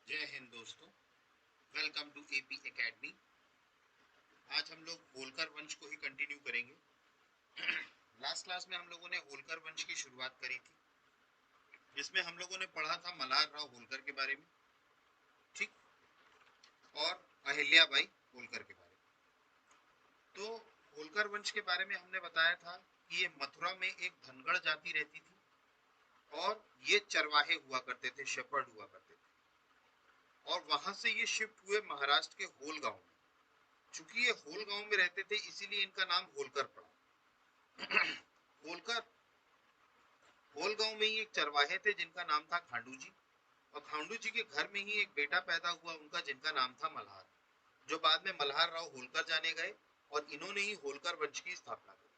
जय हिंद दोस्तों। Welcome to AP academy. आज हम लोग होलकर वंश को ही कंटिन्यू करेंगे। लास्ट क्लास में हम लोगों ने होलकर वंश की शुरुआत करी थी, जिसमें हम लोगों ने पढ़ा था मल्हार राव होलकर के बारे में, ठीक, और अहिल्याबाई होलकर के बारे में। तो होलकर वंश के बारे में हमने बताया था कि ये मथुरा में एक धनगढ़ जाति रहती थी और ये चरवाहे हुआ करते थे, शेपर्ड हुआ करते थे, और वहां से ये शिफ्ट हुए महाराष्ट्र के होल गांव में। चूंकि ये होल गांव में रहते थे इसीलिए इनका नाम होलकर पड़ा। होलकर होल गांव में ही एक चरवाहे थे जिनका नाम था खांडू जी, और खांडू जी के घर में ही एक बेटा पैदा हुआ उनका, जिनका नाम था मल्हार, जो बाद में मल्हार राव होलकर जाने गए, और इन्होंने ही होलकर वंश की स्थापना की।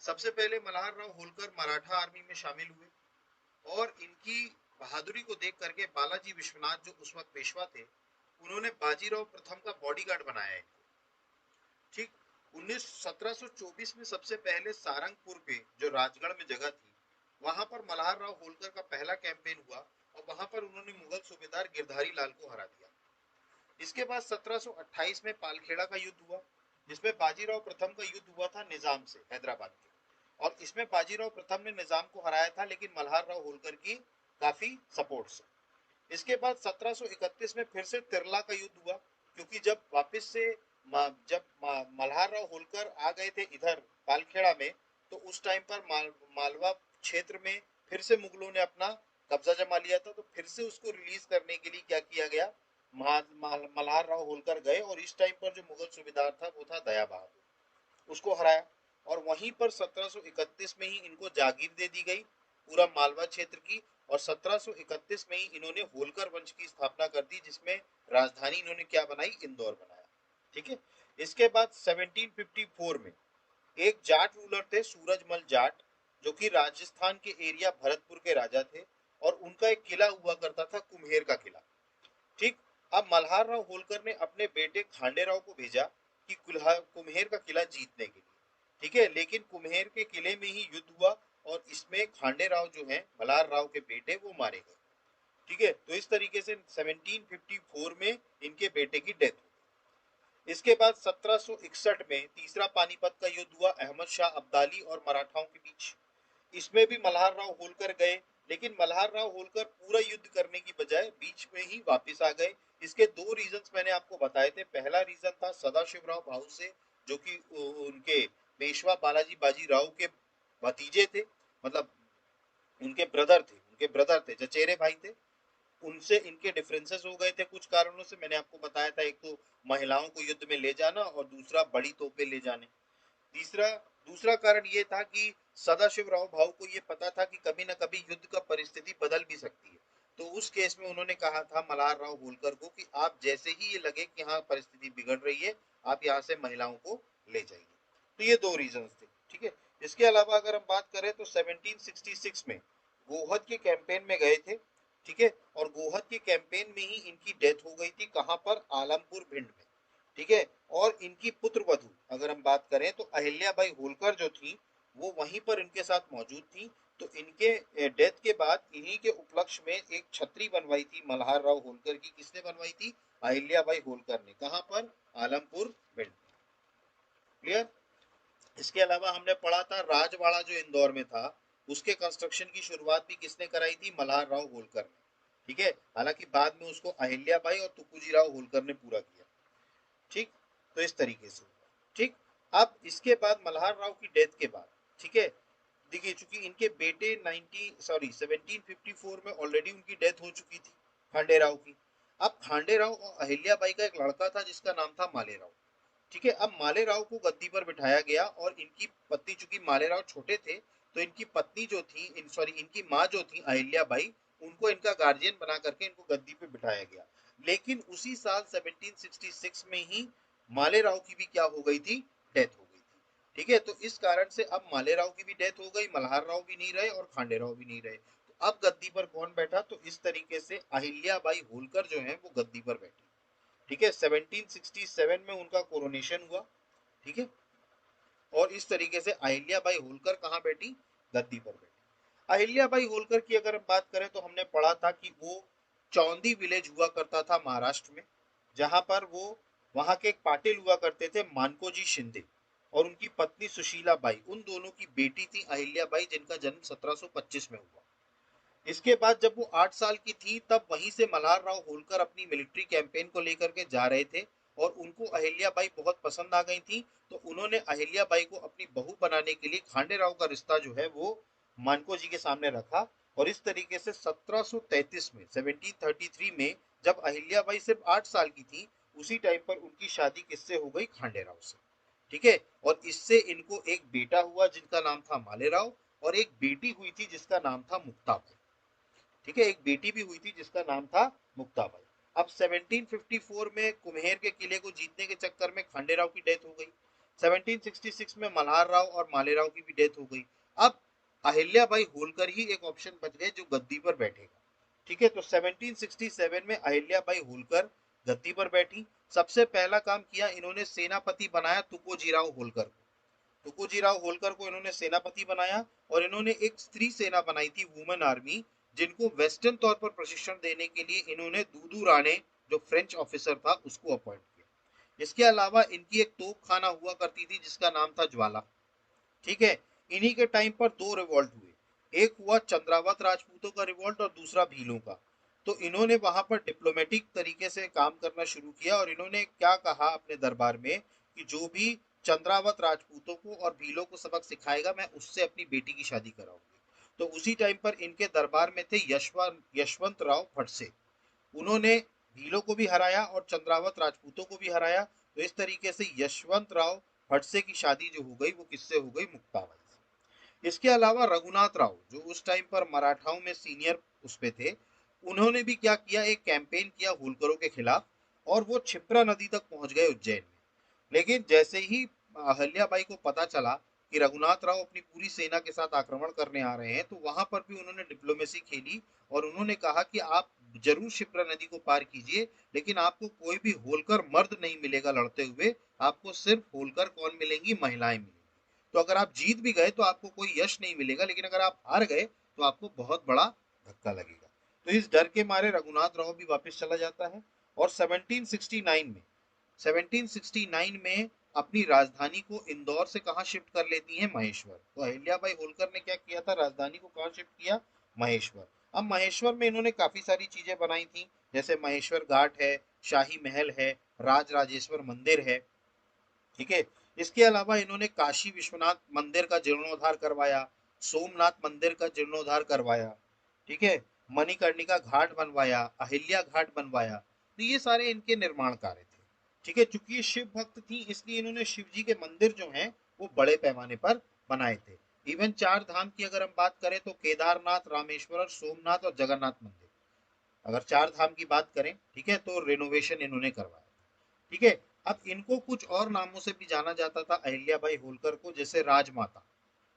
सबसे पहले मल्हार राव होलकर मराठा आर्मी में शामिल हुए, और इनकी बहादुरी को देख करके बालाजी विश्वनाथ जो उस वक्त पेशवा थे, उन्होंने बाजीराव प्रथम का बॉडीगार्ड बनाया है। ठीक, 1724 में सबसे पहले सारंगपुर पे जो राजगढ़ में जगह थी, वहां पर मल्हार राव होलकर का पहला कैंपेन हुआ, और वहां पर उन्होंने मुगल सूबेदार गिरधारी लाल को हरा दिया। इसके बाद 1728 में पालखेड़ा का युद्ध हुआ, जिसमें बाजीराव प्रथम का युद्ध हुआ था निजाम से, हैदराबाद के, और इसमें बाजीराव प्रथम ने निजाम को हराया था, लेकिन मल्हार राव होलकर की काफी सपोर्ट से। इसके बाद 1731 में फिर से तिरला का युद्ध हुआ, क्योंकि जब वापस से जब मल्हार राव होलकर आ गए थे इधर पालखेड़ा में, तो उस टाइम पर मालवा क्षेत्र में फिर से मुगलों ने अपना कब्जा जमा लिया था। तो फिर से उसको रिलीज करने के लिए क्या किया गया, मल्हार राव होलकर गए, और इस टाइम पर जो मुगल सूबेदार था वो था दया बहादुर, उसको हराया। और वहीं पर 1731 में ही इनको जागीर दे दी गई पूरा मालवा क्षेत्र की, और 1731 में ही इन्होंने होलकर वंश की स्थापना कर दी, जिसमें राजधानी इन्होंने क्या बनाई, इंदौर बनाया। ठीक है। इसके बाद 1754 में एक जाट रूलर थे, सूरजमल जाट, जो कि राजस्थान के एरिया भरतपुर के राजा थे, और उनका एक किला हुआ करता था, कुम्हेर का किला। ठीक। अब मल्हार राव होलकर ने अपने बेटे खांडे राव को भेजा कि कुम्हेर का किला जीतने के लिए। ठीक है, लेकिन कुम्हेर के किले में ही युद्ध हुआ, और इसमें खांडे राव जो है मल्हार राव के बेटे, वो मारे गए। ठीक है, तो इस तरीके से 1754 में इनके बेटे की डेथ हुई। इसके बाद 1761 में तीसरा पानीपत का युद्ध हुआ, अहमद शाह अब्दाली और मराठाओं के बीच। इसमें भी मल्हार राव होलकर गए, लेकिन मल्हार राव होलकर पूरा युद्ध करने की बजाय बीच में ही वापस आ गए। इसके दो रीजंस मैंने आपको बताए थे। पहला रीजन था सदाशिवराव भाऊ से, जो कि उनके पेशवा बालाजी बाजी राव के भतीजे थे, मतलब उनके ब्रदर थे, चचेरे भाई थे। उनसे इनके डिफरेंसेस हो गए थे कुछ कारणों से, मैंने आपको बताया था, एक तो महिलाओं को युद्ध में ले जाना, और दूसरा बड़ी तोपें ले जाने। तीसरा दूसरा कारण ये था कि सदाशिवराव भाऊ को ये पता था कि कभी ना कभी युद्ध का परिस्थिति बदल भी सकती है। तो उस केस में उन्होंने कहा था मल्हार राव होलकर को कि आप जैसे ही ये लगे कि हाँ परिस्थिति बिगड़ रही है, आप यहाँ से महिलाओं को ले जाइए। तो ये दो रीजंस थे। ठीक है। इसके अलावा अगर हम बात करें तो 1766 में गोहद के कैंपेन में गए थे। ठीक है, और गोहद के कैंपेन में ही इनकी डेथ हो गई थी, कहां पर, आलमपुर भिंड में। ठीक है, और इनकी पुत्र वधु अगर हम बात करें तो अहिल्याबाई होलकर जो थी, वो वहीं पर इनके साथ मौजूद थी। तो इनके डेथ के बाद इन्हीं के उपलक्ष्य में एक छतरी बनवाई थी मल्हार राव होलकर की। किसने बनवाई थी, अहिल्याबाई होलकर ने। कहां पर, आलमपुर भिंड। क्लियर। इसके अलावा हमने पढ़ा था राजवाड़ा जो इंदौर में था, उसके कंस्ट्रक्शन की शुरुआत भी किसने कराई थी, मल्हार राव होलकर ने। ठीक है, हालांकि बाद में उसको अहिल्याबाई और तुकुजी राव होलकर ने पूरा किया। ठीक, तो इस तरीके से। ठीक। अब इसके बाद मल्हार राव की डेथ के बाद, ठीक है, देखिए चूंकि इनके बेटे 1754 में ऑलरेडी उनकी डेथ हो चुकी थी, खांडे राव की। अब खांडे राव और अहिल्याबाई का एक लड़का था जिसका नाम था माले राव। ठीक है, अब माले राव को गद्दी पर बिठाया गया, और इनकी पत्नी, चूंकि माले राव छोटे थे, तो इनकी पत्नी जो थी, इनकी माँ जो थी अहिल्याबाई, उनको इनका गार्जियन बना करके इनको गद्दी पे बिठाया गया। लेकिन उसी साल 1766 में ही माले राव की भी क्या हो गई थी, डेथ हो गई थी। ठीक है, तो इस कारण से अब माले राव की भी डेथ हो गई, मल्हार राव भी नहीं रहे और खांडे राव भी नहीं रहे। तो अब गद्दी पर कौन बैठा, तो इस तरीके से अहिल्याबाई होलकर जो है वो गद्दी पर बैठी। ठीक है, 1767 में उनका कोरोनेशन हुआ। ठीक है, और इस तरीके से अहिल्याबाई होलकर कहाँ बैठी, गद्दी पर बैठी। अहिल्याबाई होलकर की अगर हम बात करें तो हमने पढ़ा था कि वो चौंदी विलेज हुआ करता था महाराष्ट्र में, जहां पर वो वहां के एक पाटिल हुआ करते थे मानकोजी शिंदे, और उनकी पत्नी सुशीला बाई, उन दोनों की बेटी थी अहिल्या बाई, जिनका जन्म 1725 में हुआ। इसके बाद जब वो 8 साल की थी तब वहीं से मल्हार राव होलकर अपनी मिलिट्री कैंपेन को लेकर के जा रहे थे, और उनको अहिल्या बाई बहुत पसंद आ गई थी। तो उन्होंने अहिल्या बाई को अपनी बहू बनाने के लिए खांडे राव का रिश्ता जो है वो मानको जी के सामने रखा। और इस तरीके से 1733 में 1733 में जब अहिल्या बाई सिर्फ 8 साल की थी, उसी टाइम पर उनकी शादी किससे हो गई? खांडे राव से। ठीक है, और इससे इनको एक बेटा हुआ जिनका नाम था मालेराव, और एक बेटी हुई थी जिसका नाम था मुक्ताबाई। ठीक है, एक बेटी भी हुई थी जिसका नाम था मुक्ताबाई। अब 1754 में कुम्हेर के किले को जीतने के चक्कर में खांडेराव की डेथ हो गई। 1766 में मल्हार राव और मालेराव की भी डेथ हो गई। अब अहिल्याबाई होलकर ही एक ऑप्शन बच गए जो गद्दी पर बैठेगा। ठीक है, तो 1767 में अहिल्याबाई होलकर गद्दी पर बैठी। सबसे पहला काम किया, इन्होंने सेनापति बनाया तुकोजीराव होलकर को। तुकोजीराव होलकर को इन्होंने सेनापति बनाया, और इन्होंने एक स्त्री सेना बनाई थी, वुमेन आर्मी, जिनको वेस्टर्न तौर पर प्रशिक्षण देने के लिए इन्होंने दूदू राणे, जो फ्रेंच ऑफिसर था, उसको अपॉइंट किया। इसके अलावा इनकी एक तोप खाना हुआ करती थी जिसका नाम था ज्वाला। ठीक है, इन्हीं के टाइम पर दो रिवॉल्ट हुए, एक हुआ चंद्रावत राजपूतों का रिवॉल्ट और दूसरा भीलों का। तो इन्होंने वहां पर डिप्लोमेटिक तरीके से काम करना शुरू किया, और इन्होंने क्या कहा अपने दरबार में कि जो भी चंद्रावत राजपूतों को और भीलों को सबक सिखाएगा, मैं उससे अपनी बेटी की शादी कराऊंगी। तो उसी टाइम पर इनके दरबार में थे यशवंत राव भटसे। उन्होंने भीलों को भी हराया और चंद्रावत राजपूतों को भी हराया। तो इस तरीके से यशवंत राव भटसे की शादी जो हो गई वो किससे हो गई? मुक्ताबाई से। इसके अलावा रघुनाथ राव, जो उस टाइम पर मराठाओं में सीनियर उस पे थे, उन्होंने भी क्या किया, एक कैंपेन किया होलकरों के खिलाफ, और वो क्षिप्रा नदी तक पहुंच गए उज्जैन में। लेकिन जैसे ही अहल्याबाई को पता चला कि रघुनाथ राव अपनी पूरी सेना के साथ आक्रमण करने आ रहे हैं, तो वहां पर भी उन्होंने डिप्लोमेसी खेली, और उन्होंने कहा कि आप जरूर शिप्रा नदी को पार कीजिए, लेकिन आपको कोई भी होलकर मर्द नहीं मिलेगा लड़ते हुए, आपको सिर्फ होलकर कौन मिलेंगी? महिलाएं मिलेंगी। तो अगर आप जीत भी गए तो आपको कोई यश नहीं मिलेगा, लेकिन अगर आप हार गए तो आपको बहुत बड़ा धक्का लगेगा। तो इस डर के मारे रघुनाथ राव भी वापस चला जाता है, और 1769 में अपनी राजधानी को इंदौर से कहा शिफ्ट कर लेती है? महेश्वर। तो अहिल्याबाई होलकर ने क्या किया था? राजधानी को कहा शिफ्ट किया? महेश्वर। अब महेश्वर में इन्होंने काफी सारी चीजें बनाई थी, जैसे महेश्वर घाट है, शाही महल है, राज राजेश्वर मंदिर है। ठीक है, इसके अलावा इन्होंने काशी विश्वनाथ मंदिर का जीर्णोद्धार करवाया, सोमनाथ मंदिर का जीर्णोद्धार करवाया। ठीक है, मणिकर्णिका घाट बनवाया, अहिल्या घाट बनवाया। तो ये सारे इनके निर्माण कार्य थे। ठीक है, चूंकि ये शिव भक्त थी इसलिए इन्होंने शिव जी के मंदिर जो हैं वो बड़े पैमाने पर बनाए थे। इवन 4 धाम की अगर हम बात करें तो केदारनाथ, रामेश्वर, सोमनाथ और जगन्नाथ मंदिर, अगर 4 धाम की बात करें, ठीक है, तो रेनोवेशन इन्होंने करवाया। ठीक है, अब इनको कुछ और नामों से भी जाना जाता था अहिल्याबाई होलकर को, जैसे राजमाता,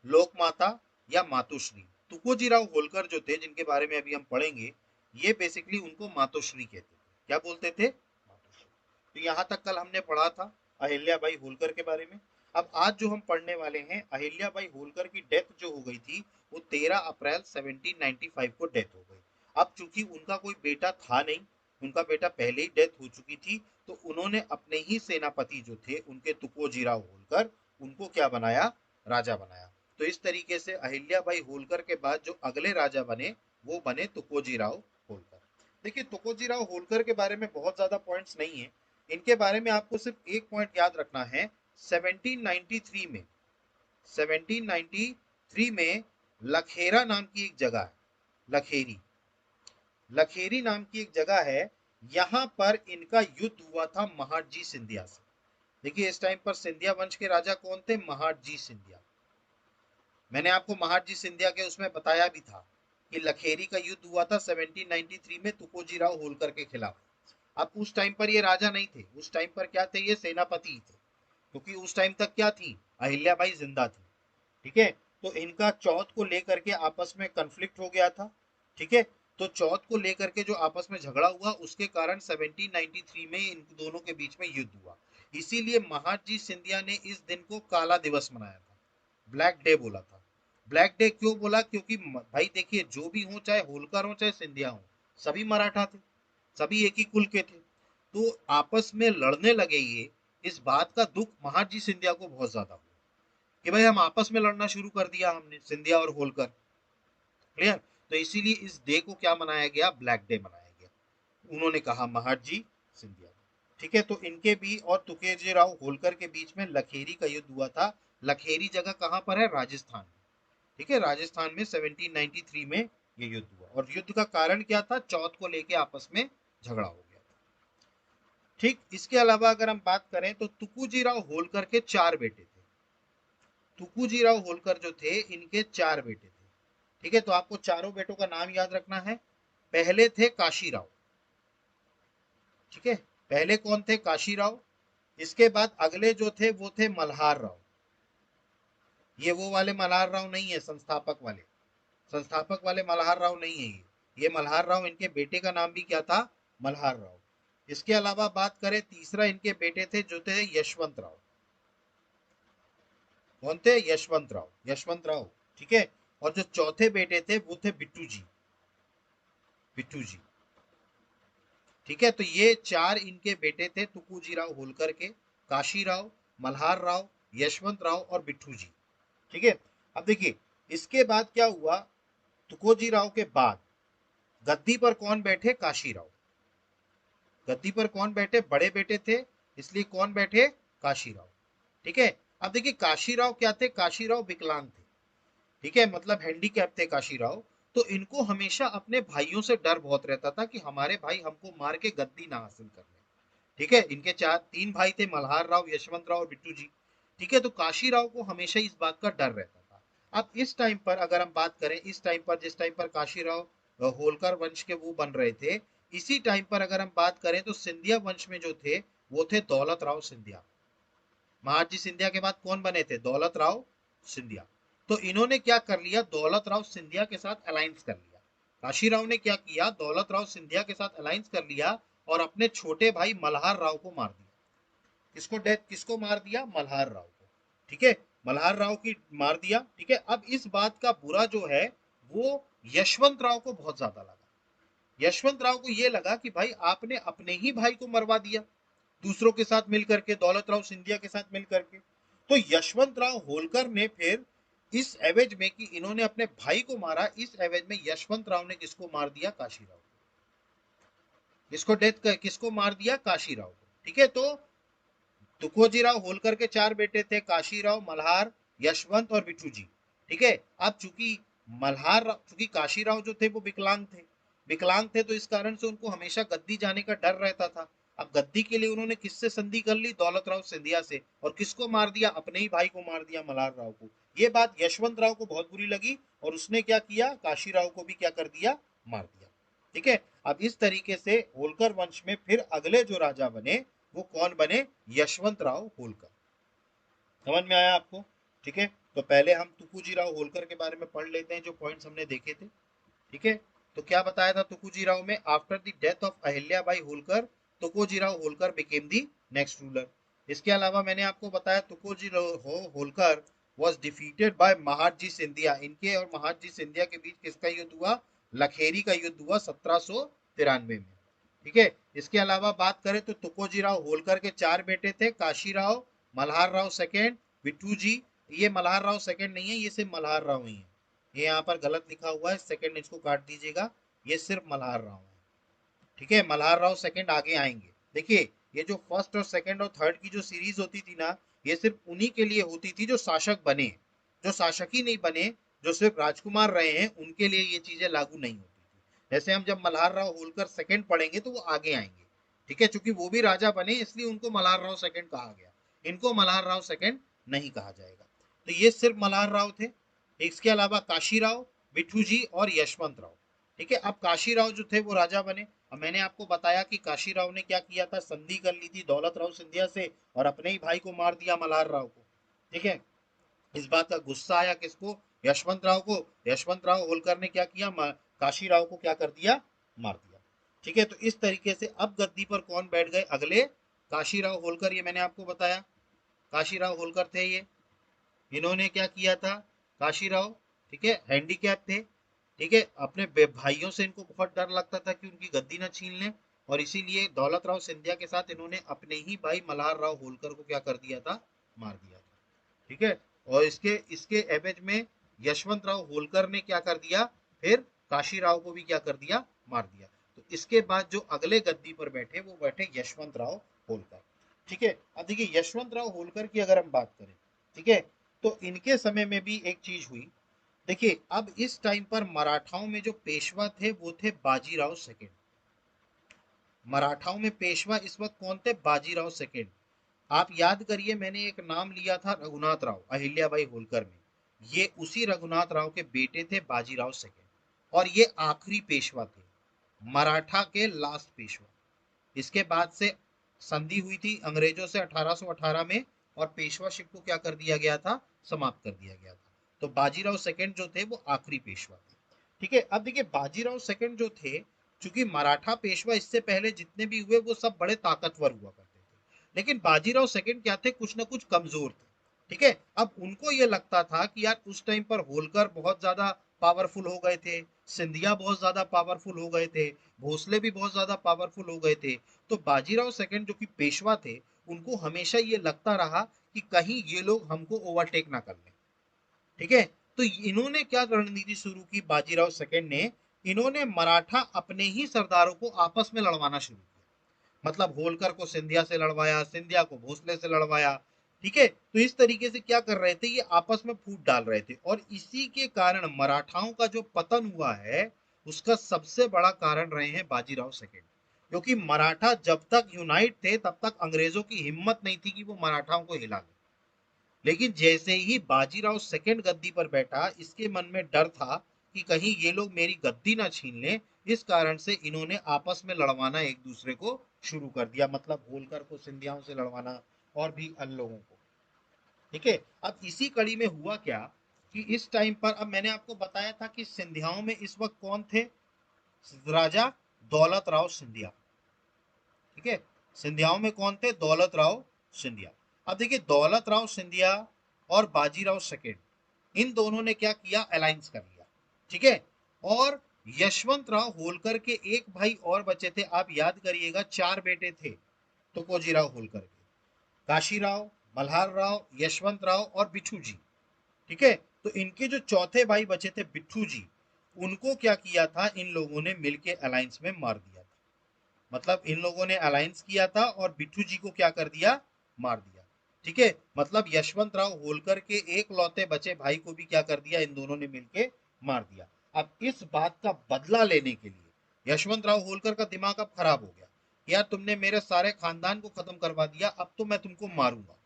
लोक माता, या मातोश्री। तुकोजीराव होलकर जो थे, जिनके बारे में अभी हम पढ़ेंगे, ये बेसिकली उनको मातोश्री कहते थे। क्या बोलते थे? मातोश्री। तो यहाँ तक कल हमने पढ़ा था अहिल्याबाई होलकर के बारे में। अब आज जो हम पढ़ने वाले हैं, अहिल्याबाई होलकर की डेथ जो हो गई थी वो 13 अप्रैल 1795 को डेथ हो गई। अब चूंकि उनका कोई बेटा था नहीं, उनका बेटा पहले ही डेथ हो चुकी थी, तो उन्होंने अपने ही सेनापति जो थे उनके तुकोजीराव होलकर, उनको क्या बनाया? राजा बनाया। तो इस तरीके से अहिल्याबाई होलकर के बाद जो अगले राजा बने वो बने तुकोजीराव होलकर। देखिए, तुकोजीराव होलकर के बारे में बहुत ज्यादा पॉइंट्स नहीं है, इनके बारे में आपको सिर्फ एक पॉइंट याद रखना है। 1793 में 1793 में लखेरा नाम की एक जगह है, लखेरी, लखेरी नाम की एक जगह है, यहां पर इनका युद्ध हुआ था महादजी सिंधिया से। देखिए, इस टाइम पर सिंधिया वंश के राजा कौन थे? महादजी सिंधिया। मैंने आपको महादजी सिंधिया के उसमें बताया भी था कि लखेरी का युद्ध हुआ था 1793 में तुकोजीराव होलकर के खिलाफ। अब उस टाइम पर ये राजा नहीं थे, उस टाइम पर क्या थे? ये सेनापति थे, क्योंकि उस टाइम तक क्या थी? अहिल्याबाई जिंदा थी। ठीक है, तो इनका चौथ को लेकर के आपस में कंफ्लिक्ट हो गया था। ठीक है, तो चौथ को लेकर के जो आपस में झगड़ा हुआ, उसके कारण 1793 में इन दोनों के बीच में युद्ध हुआ। इसीलिए महादजी सिंधिया ने इस दिन को काला दिवस मनाया था, ब्लैक डे बोला था। ब्लैक डे क्यों बोला? क्योंकि भाई देखिए, जो भी हो, चाहे होलकर हो चाहे सिंधिया हो, सभी मराठा थे, सभी एक ही कुल के थे, तो आपस में लड़ने लगे ये। इस बात का दुख महाजी सिंधिया को बहुत ज्यादा हुआ कि भाई हम आपस में लड़ना शुरू कर दिया हमने, सिंधिया और होलकर। क्लियर। तो इसीलिए इस डे को क्या मनाया गया, ब्लैक डे मनाया गया, उन्होंने कहा महाजी सिंधिया। ठीक है, तो इनके भी और तुकेजी राव होलकर के बीच में लखेरी का युद्ध हुआ था। लखेरी जगह कहां पर है, राजस्थान में। ठीक है, राजस्थान में 1793 में ये युद्ध हुआ, और युद्ध का कारण क्या था, चौथ को लेके आपस में झगड़ा हो गया। ठीक, इसके अलावा अगर हम बात करें तो तुकुजी राव होलकर के 4 बेटे थे। तुकुजी राव होलकर जो थे, इनके 4 बेटे थे। ठीक है, तो आपको चारों बेटों का नाम याद रखना है। पहले थे काशीराव। ठीक है, पहले कौन थे, काशीराव। इसके बाद अगले जो थे वो थे मल्हार राव। ये वो वाले मल्हार राव नहीं है, संस्थापक वाले। संस्थापक वाले मल्हार राव नहीं है ये मल्हार राव, इनके बेटे का नाम भी क्या था, मल्हार राव। इसके अलावा बात करें, तीसरा इनके बेटे थे जो थे यशवंत राव। कौन थे, यशवंत राव, यशवंत राव। ठीक है, और जो चौथे बेटे थे वो थे बिट्टू जी, बिट्टू जी। ठीक है, तो ये 4 इनके बेटे थे तुकुजी राव होलकर के, काशी राव, मल्हार राव, यशवंत राव और बिट्टू जी। ठीक है, अब देखिए इसके बाद क्या हुआ, तुकोजी राव के बाद गद्दी पर कौन बैठे, काशी राव। गद्दी पर कौन बैठे, बड़े बेटे थे, इसलिए कौन बैठे, काशी राव। ठीक है, अब देखिए काशी राव क्या थे, काशी राव विकलांग थे। ठीक है, मतलब हैंडीकैप थे काशी राव। तो इनको हमेशा अपने भाइयों से डर बहुत रहता था कि हमारे भाई हमको मार के गद्दी ना हासिल कर ले। ठीक है, इनके 3 भाई थे, मल्हार राव, यशवंत राव और बिट्टू जी। ठीक है, तो काशी राव को हमेशा इस बात का डर रहता था। अब इस टाइम पर अगर हम बात करें, इस टाइम पर जिस टाइम पर काशी राव होलकर वंश के वो बन रहे थे, इसी टाइम पर अगर हम बात करें तो सिंधिया वंश में जो थे वो थे दौलत राव सिंधिया। महाजी सिंधिया के बाद कौन बने थे, दौलत राव सिंधिया। तो इन्होंने क्या कर लिया, दौलत राव सिंधिया के साथ अलायंस कर लिया। काशी राव ने क्या किया, दौलत राव सिंधिया के साथ अलायंस कर लिया और अपने छोटे भाई मल्हार राव को मार दिया। किसको मार दिया, मल्हार राव को। ठीक है, मल्हार राव की मार दिया। ठीक है, अब इस बात का बुरा जो है वो यशवंत राव को बहुत ज्यादा लगा। यशवंत राव को ये लगा कि भाई आपने अपने ही भाई को मरवा दिया दूसरों के साथ मिलकर के, दौलत राव सिंधिया के साथ मिलकर के। तो यशवंत राव होलकर ने फिर इस एवज में कि इन्होंने अपने भाई को मारा, इस एवज में यशवंत राव ने किसको मार दिया, काशी राव को। किसको मार दिया, काशी राव को। ठीक है, तो तुकोजीराव होलकर के 4 बेटे थे, काशीराव, मल्हार, यशवंत और बिट्टू जी। ठीक है, अब चूंकि काशीराव जो थे वो विकलांग थे, तो इस कारण से उनको हमेशा गद्दी जाने का डर रहता था। अब गद्दी के लिए उन्होंने किससे संधि कर ली, दौलत राव सिंधिया से, और किसको मार दिया, अपने ही भाई को मार दिया, मल्हार राव को। ये बात यशवंत राव को बहुत बुरी लगी और उसने क्या किया, काशीराव को भी क्या कर दिया, मार दिया। ठीक है, अब इस तरीके से होलकर वंश में फिर अगले जो राजा बने वो कौन बने, यशवंत राव होलकर। समझ में आया आपको। ठीक है, तो पहले हम तुकुजी राव होलकर के बारे में पढ़ लेते हैं जो पॉइंट्स हमने देखे थे। ठीक है, तो क्या बताया था तुकुजी राव में, after the death of Ahilya Bai Holkar, Tukoji Rao Holkar became the next ruler. इसके अलावा मैंने आपको बताया Tukoji Rao Holkar was defeated by Mahadji Scindia. इनके और महादजी सिंधिया के बीच किसका युद्ध हुआ, लखेरी का युद्ध हुआ 1793 में। ठीक है, इसके अलावा बात करें तो तुकोजी राव होलकर के 4 बेटे थे, काशी राव, मल्हार राव सेकेंड, बिट्टू जी। ये मल्हार राव सेकेंड नहीं है, ये सिर्फ मल्हार राव ही है, ये यहाँ पर गलत लिखा हुआ है, सेकंड इसको काट दीजिएगा, ये सिर्फ मल्हार राव है। ठीक है, मल्हार राव सेकंड आगे आएंगे। देखिए, ये जो फर्स्ट और सेकंड और थर्ड की जो सीरीज होती थी ना, ये सिर्फ उन्हीं के लिए होती थी जो शासक बने। जो शासक ही नहीं बने, जो सिर्फ राजकुमार रहे हैं, उनके लिए ये चीजें लागू नहीं होती थी। जैसे हम जब मल्हार राव होलकर सेकंड पढ़ेंगे तो वो आगे आएंगे। ठीक है, चूंकि वो भी राजा बने इसलिए उनको मल्हार राव सेकंड कहा गया, इनको मल्हार राव सेकंड नहीं कहा जाएगा। तो ये सिर्फ मल्हार राव थे। इसके अलावा काशी राव, बिट्टू जी और यशवंत राव। ठीक है, अब काशी राव जो थे वो राजा बने। अब मैंने आपको बताया कि काशी राव ने क्या किया था, संधि कर ली थी दौलत राव सिंधिया से और अपने ही भाई को मार दिया, मल्हार राव को। ठीक है, इस बात का गुस्सा आया किसको, यशवंत राव को। यशवंत राव होलकर ने क्या किया, काशी राव को क्या कर दिया, मार दिया। ठीक है, तो इस तरीके से अब गद्दी पर कौन बैठ गए अगले, काशी राव होलकर, ये मैंने आपको बताया, काशी राव होलकर थे ये। इन्होंने क्या किया था, काशी राव, ठीक है, हैंडीकैप थे। ठीक है, अपने भाइयों से इनको बहुत डर लगता था कि उनकी गद्दी ना छीन लें, और इसीलिए दौलत राव सिंधिया के साथ इन्होंने अपने ही भाई मल्हार राव होलकर को क्या कर दिया था, मार दिया था। ठीक है, और इसके इसके एवज में यशवंत राव होलकर ने क्या कर दिया, फिर काशी राव को भी क्या कर दिया, मार दिया। तो इसके बाद जो अगले गद्दी पर बैठे वो बैठे यशवंत राव होलकर। ठीक है, अब देखिए यशवंत राव होलकर की अगर हम बात करें, ठीक है, तो इनके समय में भी एक चीज हुई। देखिए अब इस टाइम पर मराठाओं में जो पेशवा थे वो थे बाजीराव सेकेंड। मराठाओं में पेशवा इस वक्त कौन थे, बाजीराव सेकेंड। आप याद करिए मैंने एक नाम लिया था रघुनाथ राव अहिल्याबाई होलकर में, ये उसी रघुनाथ राव के बेटे थे बाजीराव सेकेंड, और ये आखिरी पेशवा थे, मराठा के लास्ट पेशवा। इसके बाद से संधि हुई थी अंग्रेजों से 1818 में, और पेशवाशिप को क्या कर दिया गया था, समाप्त कर दिया गया था। तो बाजीराव सेकंड जो थे वो आखिरी पेशवा थे। ठीक है, अब देखिए बाजीराव सेकंड जो थे, चूंकि मराठा पेशवा इससे पहले जितने भी हुए वो सब बड़े ताकतवर हुआ करते थे, लेकिन बाजीराव सेकंड क्या थे, कुछ ना कुछ कमजोर थे। ठीक है, अब उनको ये लगता था कि यार उस टाइम पर होलकर बहुत ज्यादा पावरफुल हो गए थे, सिंधिया बहुत ज्यादा पावरफुल हो गए थे, भोसले भी बहुत ज्यादा पावरफुल हो गए थे। तो बाजीराव सेकंड जो कि पेशवा थे, उनको हमेशा ये लगता रहा कि कहीं ये लोग हमको ओवरटेक ना कर लें। ठीक है, तो इन्होंने क्या रणनीति शुरू की बाजीराव सेकंड ने, इन्होंने मराठा अपने ही सरदारों को आपस में लड़वाना शुरू किया। मतलब होलकर को सिंधिया से लड़वाया, सिंधिया को भोसले से लड़वाया। ठीक है, तो इस तरीके से क्या कर रहे थे, ये आपस में फूट डाल रहे थे, और इसी के कारण मराठाओं का जो पतन हुआ है उसका सबसे बड़ा कारण रहे हैं बाजीराव सेकंड। क्योंकि मराठा जब तक यूनाइट थे तब तक अंग्रेजों की हिम्मत नहीं थी कि वो मराठाओं को हिला ले। लेकिन जैसे ही बाजीराव सेकंड गद्दी पर बैठा, इसके मन में डर था कि कहीं ये लोग मेरी गद्दी ना छीन लें, इस कारण से इन्होंने आपस में लड़वाना एक दूसरे को शुरू कर दिया, मतलब होलकर को सिंधियाओं से लड़वाना और भी अन्य लोगों को। ठीक है, अब इसी कड़ी में हुआ क्या कि इस टाइम पर, अब मैंने आपको बताया था कि सिंधियाओं में इस वक्त कौन थे, राजा दौलत राव सिंधिया। ठीक है, सिंधियाओं में कौन थे, दौलत राव सिंधिया। अब देखिए दौलत राव सिंधिया और बाजीराव सेकेंड, इन दोनों ने क्या किया, अलायंस कर लिया। ठीक है, और यशवंत राव होलकर के एक भाई और बचे थे, आप याद करिएगा चार बेटे थे तुकोजीराव होलकर के, काशीराव, मल्हार राव, यशवंत राव और बिच्छू जी। ठीक है, तो इनके जो चौथे भाई बचे थे बिट्ठू जी, उनको क्या किया था, इन लोगों ने मिलके अलायंस में मार दिया था। मतलब इन लोगों ने अलायंस किया था और बिट्ठू जी को क्या कर दिया, मार दिया। ठीक है, मतलब यशवंत राव होलकर के एक लौते बचे भाई को भी क्या कर दिया, इन दोनों ने मिलके मार दिया। अब इस बात का बदला लेने के लिए यशवंत राव होलकर का दिमाग अब खराब हो गया, यार तुमने मेरे सारे खानदान को खत्म करवा दिया, अब तो मैं तुमको मारूंगा।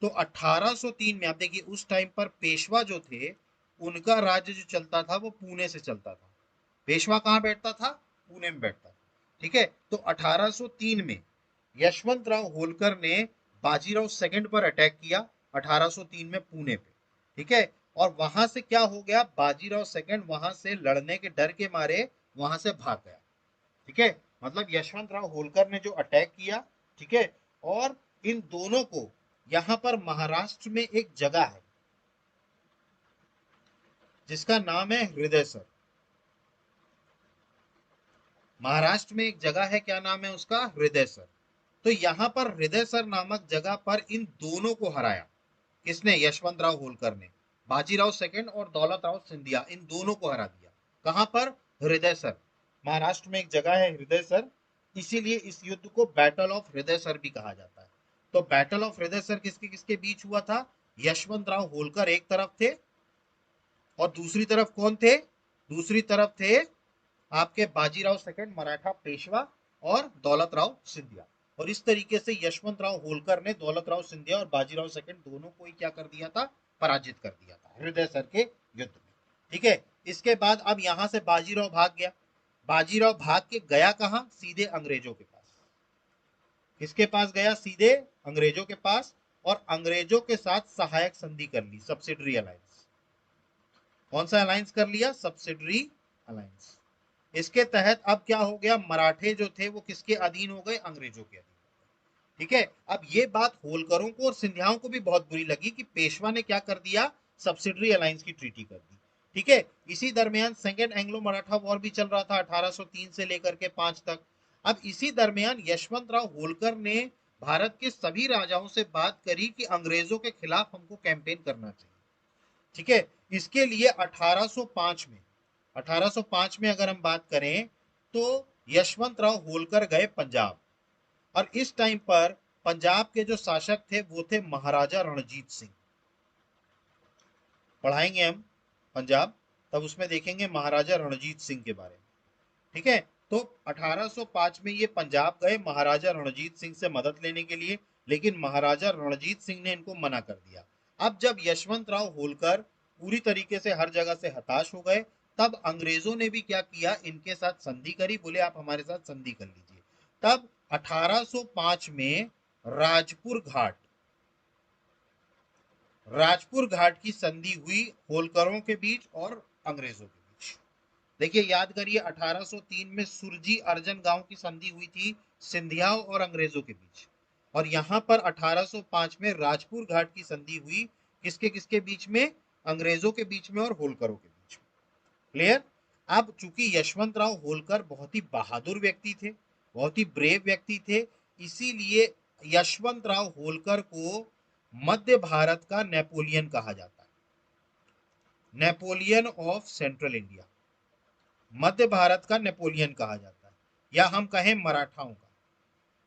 तो 1803 में आप देखिए उस टाइम पर पेशवा जो थे, उनका राज्य जो चलता था वो पुणे से चलता था। पेशवा कहाँ बैठता था, पुणे में बैठता था। ठीक है, तो 1803 में यशवंत राव होलकर ने बाजीराव सेकंड पर अटैक किया, 1803 में पुणे पे। ठीक है, और वहां से क्या हो गया, बाजीराव सेकंड वहां से लड़ने के डर के मारे वहां से भाग गया। ठीक है, मतलब यशवंत राव होलकर ने जो अटैक किया, ठीक है, और इन दोनों को, यहां पर महाराष्ट्र में एक जगह है जिसका नाम है हृदयसर। महाराष्ट्र में एक जगह है, क्या नाम है उसका, हृदयसर। तो यहां पर हृदयसर नामक जगह पर इन दोनों को हराया, किसने, यशवंत राव होलकर ने। बाजीराव सेकंड और दौलत राव सिंधिया, इन दोनों को हरा दिया। कहां पर, हृदयसर। महाराष्ट्र में एक जगह है हृदयसर, इसीलिए इस युद्ध को बैटल ऑफ हृदयसर भी कहा जाता है। तो बैटल ऑफ हृदयसर किसके किसके बीच हुआ था, यशवंत राव होलकर एक तरफ थे, और दूसरी तरफ कौन थे, दूसरी तरफ थे आपके बाजीराव सेकंड मराठा पेशवा और दौलत राव सिंधिया। और इस तरीके से यशवंत राव होलकर ने दौलत राव सिंधिया और बाजीराव सेकंड दोनों को ही क्या कर दिया था, पराजित कर दिया था हृदयसर के युद्ध में। ठीक है, इसके बाद अब यहां से बाजीराव भाग गया। बाजीराव भाग के गया कहां, सीधे अंग्रेजों के पास। किसके पास गया, सीधे अंग्रेजों के पास, और अंग्रेजों के साथ सहायक संधि कर ली, सब्सिडरी अलायंस। कौन सा अलायंस कर लिया, सब्सिडरी अलायंस। इसके तहत अब क्या हो गया, मराठे जो थे वो किसके अधीन हो गए, अंग्रेजों के अधीन। ठीक है, अब ये बात होलकरों को और सिंधियाओं को भी बहुत बुरी लगी कि पेशवा ने क्या कर दिया, सब्सिडरी अलायंस की ट्रीटी कर दी। ठीक है। इसी दरमियान सेकेंड एंग्लो मराठा वॉर भी चल रहा था 1803 से लेकर के 5 तक। अब इसी दरमियान यशवंतराव होलकर ने भारत के सभी राजाओं से बात करी कि अंग्रेजों के खिलाफ हमको कैंपेन करना चाहिए। ठीक है। इसके लिए 1805 में 1805 में अगर हम बात करें तो यशवंतराव होलकर गए पंजाब। और इस टाइम पर पंजाब के जो शासक थे वो थे महाराजा रणजीत सिंह। पढ़ाएंगे हम पंजाब, तब उसमें देखेंगे महाराजा रणजीत सिंह के बारे में। ठीक है। तो 1805 में ये पंजाब गए महाराजा रणजीत सिंह से मदद लेने के लिए, लेकिन महाराजा रणजीत सिंह ने इनको मना कर दिया। अब जब यशवंत राव होलकर पूरी तरीके से हर जगह से हताश हो गए, तब अंग्रेजों ने भी क्या किया, इनके साथ संधि करी। बोले आप हमारे साथ संधि कर लीजिए। तब 1805 में राजपुर घाट राजपुर घाट की संधि हुई होलकरों के बीच और अंग्रेजों के बीच। देखिए याद करिए 1803 में सुरजी अर्जन गांव की संधि हुई थी सिंधियाओं और अंग्रेजों के बीच, और यहां पर 1805 में राजपुर घाट की संधि हुई किसके किसके बीच में, अंग्रेजों के बीच में और होलकरों के बीच में। क्लियर। अब चूंकि यशवंत राव होलकर बहुत ही बहादुर व्यक्ति थे, बहुत ही ब्रेव व्यक्ति थे, इसीलिए यशवंत राव होलकर को मध्य भारत का नेपोलियन कहा जाता है। नेपोलियन ऑफ सेंट्रल इंडिया, मध्य भारत का नेपोलियन कहा जाता है। या हम कहें मराठाओं का,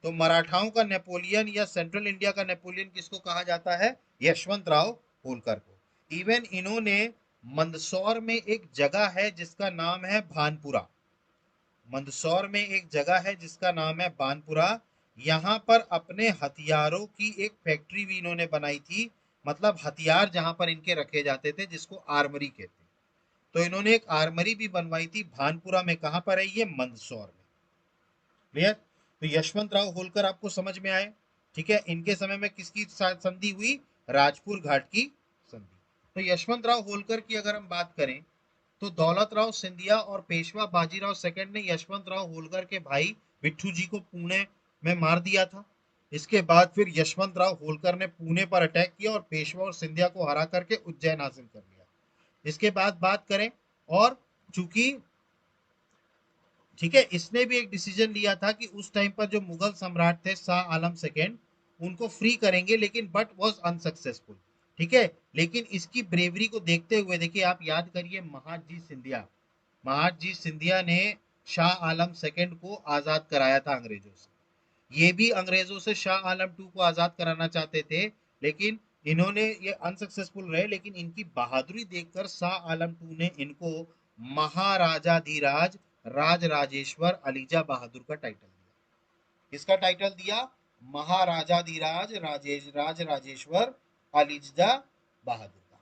तो मराठाओं का नेपोलियन या सेंट्रल इंडिया का नेपोलियन किसको कहा जाता है, यशवंत राव होलकर को। इवन इन्होंने मंदसौर में एक जगह है जिसका नाम है भानपुरा, मंदसौर में एक जगह है जिसका नाम है बानपुरा, यहां पर अपने हथियारों की एक फैक्ट्री भी इन्होंने बनाई थी। मतलब हथियार जहां पर इनके रखे जाते थे, जिसको आर्मरी कहते हैं। तो इन्होंने एक आर्मरी भी बनवाई थी भानपुरा में। कहां पर है ये, मंदसौर में। क्लियर। तो यशवंत राव होलकर आपको समझ में आए। ठीक है। इनके समय में किसकी संधि हुई, राजपुर घाट की संधि। तो यशवंत राव होलकर की अगर हम बात करें तो दौलत राव सिंधिया और पेशवा बाजीराव सेकंड ने यशवंत राव होलकर के भाई बिट्ठू जी को पुणे में मार दिया था। इसके बाद फिर यशवंत राव होलकर ने पुणे पर अटैक किया और पेशवा और सिंधिया को हरा करके उज्जैन हासिल कर लिया। इसके बाद बात करें, और चूंकि ठीक है, इसने भी एक डिसीजन लिया था कि उस टाइम पर जो मुगल सम्राट थे शाह आलम सेकेंड, उनको फ्री करेंगे, लेकिन बट वॉज अनसक्सेसफुल। ठीक है। लेकिन इसकी ब्रेवरी को देखते हुए देखिए आप याद करिए महाजी सिंधिया, महाजी सिंधिया ने शाह आलम सेकेंड को आजाद कराया था अंग्रेजों से। ये भी अंग्रेजों से शाह आलम टू को आजाद कराना चाहते थे, लेकिन इन्होंने ये अनसक्सेसफुल रहे। लेकिन इनकी बहादुरी देखकर शाह आलम टू ने इनको महाराजाधिराज राज राजेश्वर अलीजा बहादुर का टाइटल दिया। किसका टाइटल दिया, महाराजाधिराज राज राजेश्वर अलीजा बहादुर का।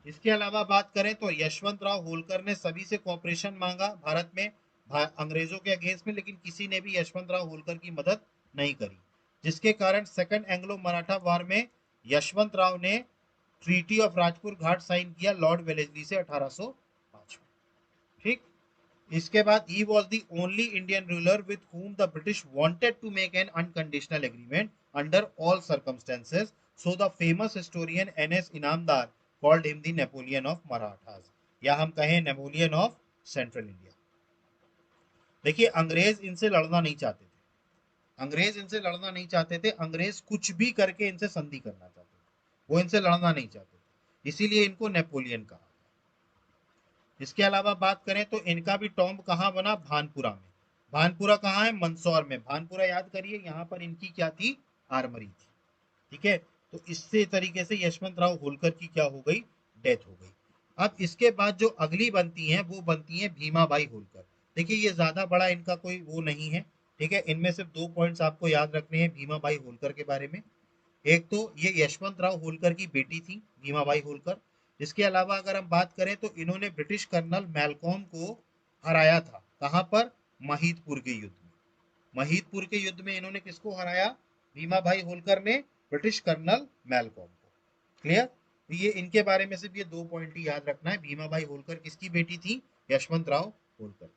इसके अलावा बात करें तो यशवंत राव होलकर ने सभी से कॉपरेशन मांगा भारत में अंग्रेजों के अगेंस्ट में, लेकिन किसी ने भी यशवंत राव होलकर की मदद नहीं करी, जिसके कारण सेकंड एंग्लो मराठा वॉर में यशवंत राव ने treaty of Rajpur Ghat sign किया लॉर्ड वेलेस्ली से 1805 में। ठीक। इसके बाद he was the only Indian ruler with whom the British wanted to make an unconditional agreement under all circumstances. So the famous historian N.S. Inamdar called him the Napoleon of Marathas, या हम कहें Napoleon of central India. देखिए अंग्रेज इनसे लड़ना नहीं चाहते थे, अंग्रेज इनसे लड़ना नहीं चाहते थे, अंग्रेज कुछ भी करके इनसे संधि करना चाहते थे, वो इनसे लड़ना नहीं चाहते थे, इसीलिए इनको नेपोलियन कहा। इसके अलावा बात करें तो इनका भी टॉम्ब कहाँ बना, भानपुरा में। भानपुरा कहाँ है, मंदसौर में। भानपुरा याद करिए, यहाँ पर इनकी क्या थी, आर्मरी थी। ठीक है। तो इससे तरीके से यशवंत राव होलकर की क्या हो गई, डेथ हो गई। अब इसके बाद जो अगली बनती है वो बनती है भीमाबाई होलकर। देखिए ये ज्यादा बड़ा इनका कोई वो नहीं है। ठीक है। इनमें सिर्फ 2 पॉइंट्स आपको याद रखने हैं भीमाबाई होलकर के बारे में। एक तो ये यशवंत राव होलकर की बेटी थी भीमाबाई होलकर। इसके अलावा अगर हम बात करें तो इन्होंने ब्रिटिश कर्नल मैलकॉम को हराया था। कहां पर, महिदपुर के युद्ध में। महिदपुर के युद्ध में इन्होंने किसको हराया, भीमाबाई होलकर ने ब्रिटिश कर्नल मैलकॉम को। क्लियर। ये इनके बारे में सिर्फ ये 2 पॉइंट ही याद रखना है। भीमाबाई होलकर किसकी बेटी थी, यशवंत राव होलकर।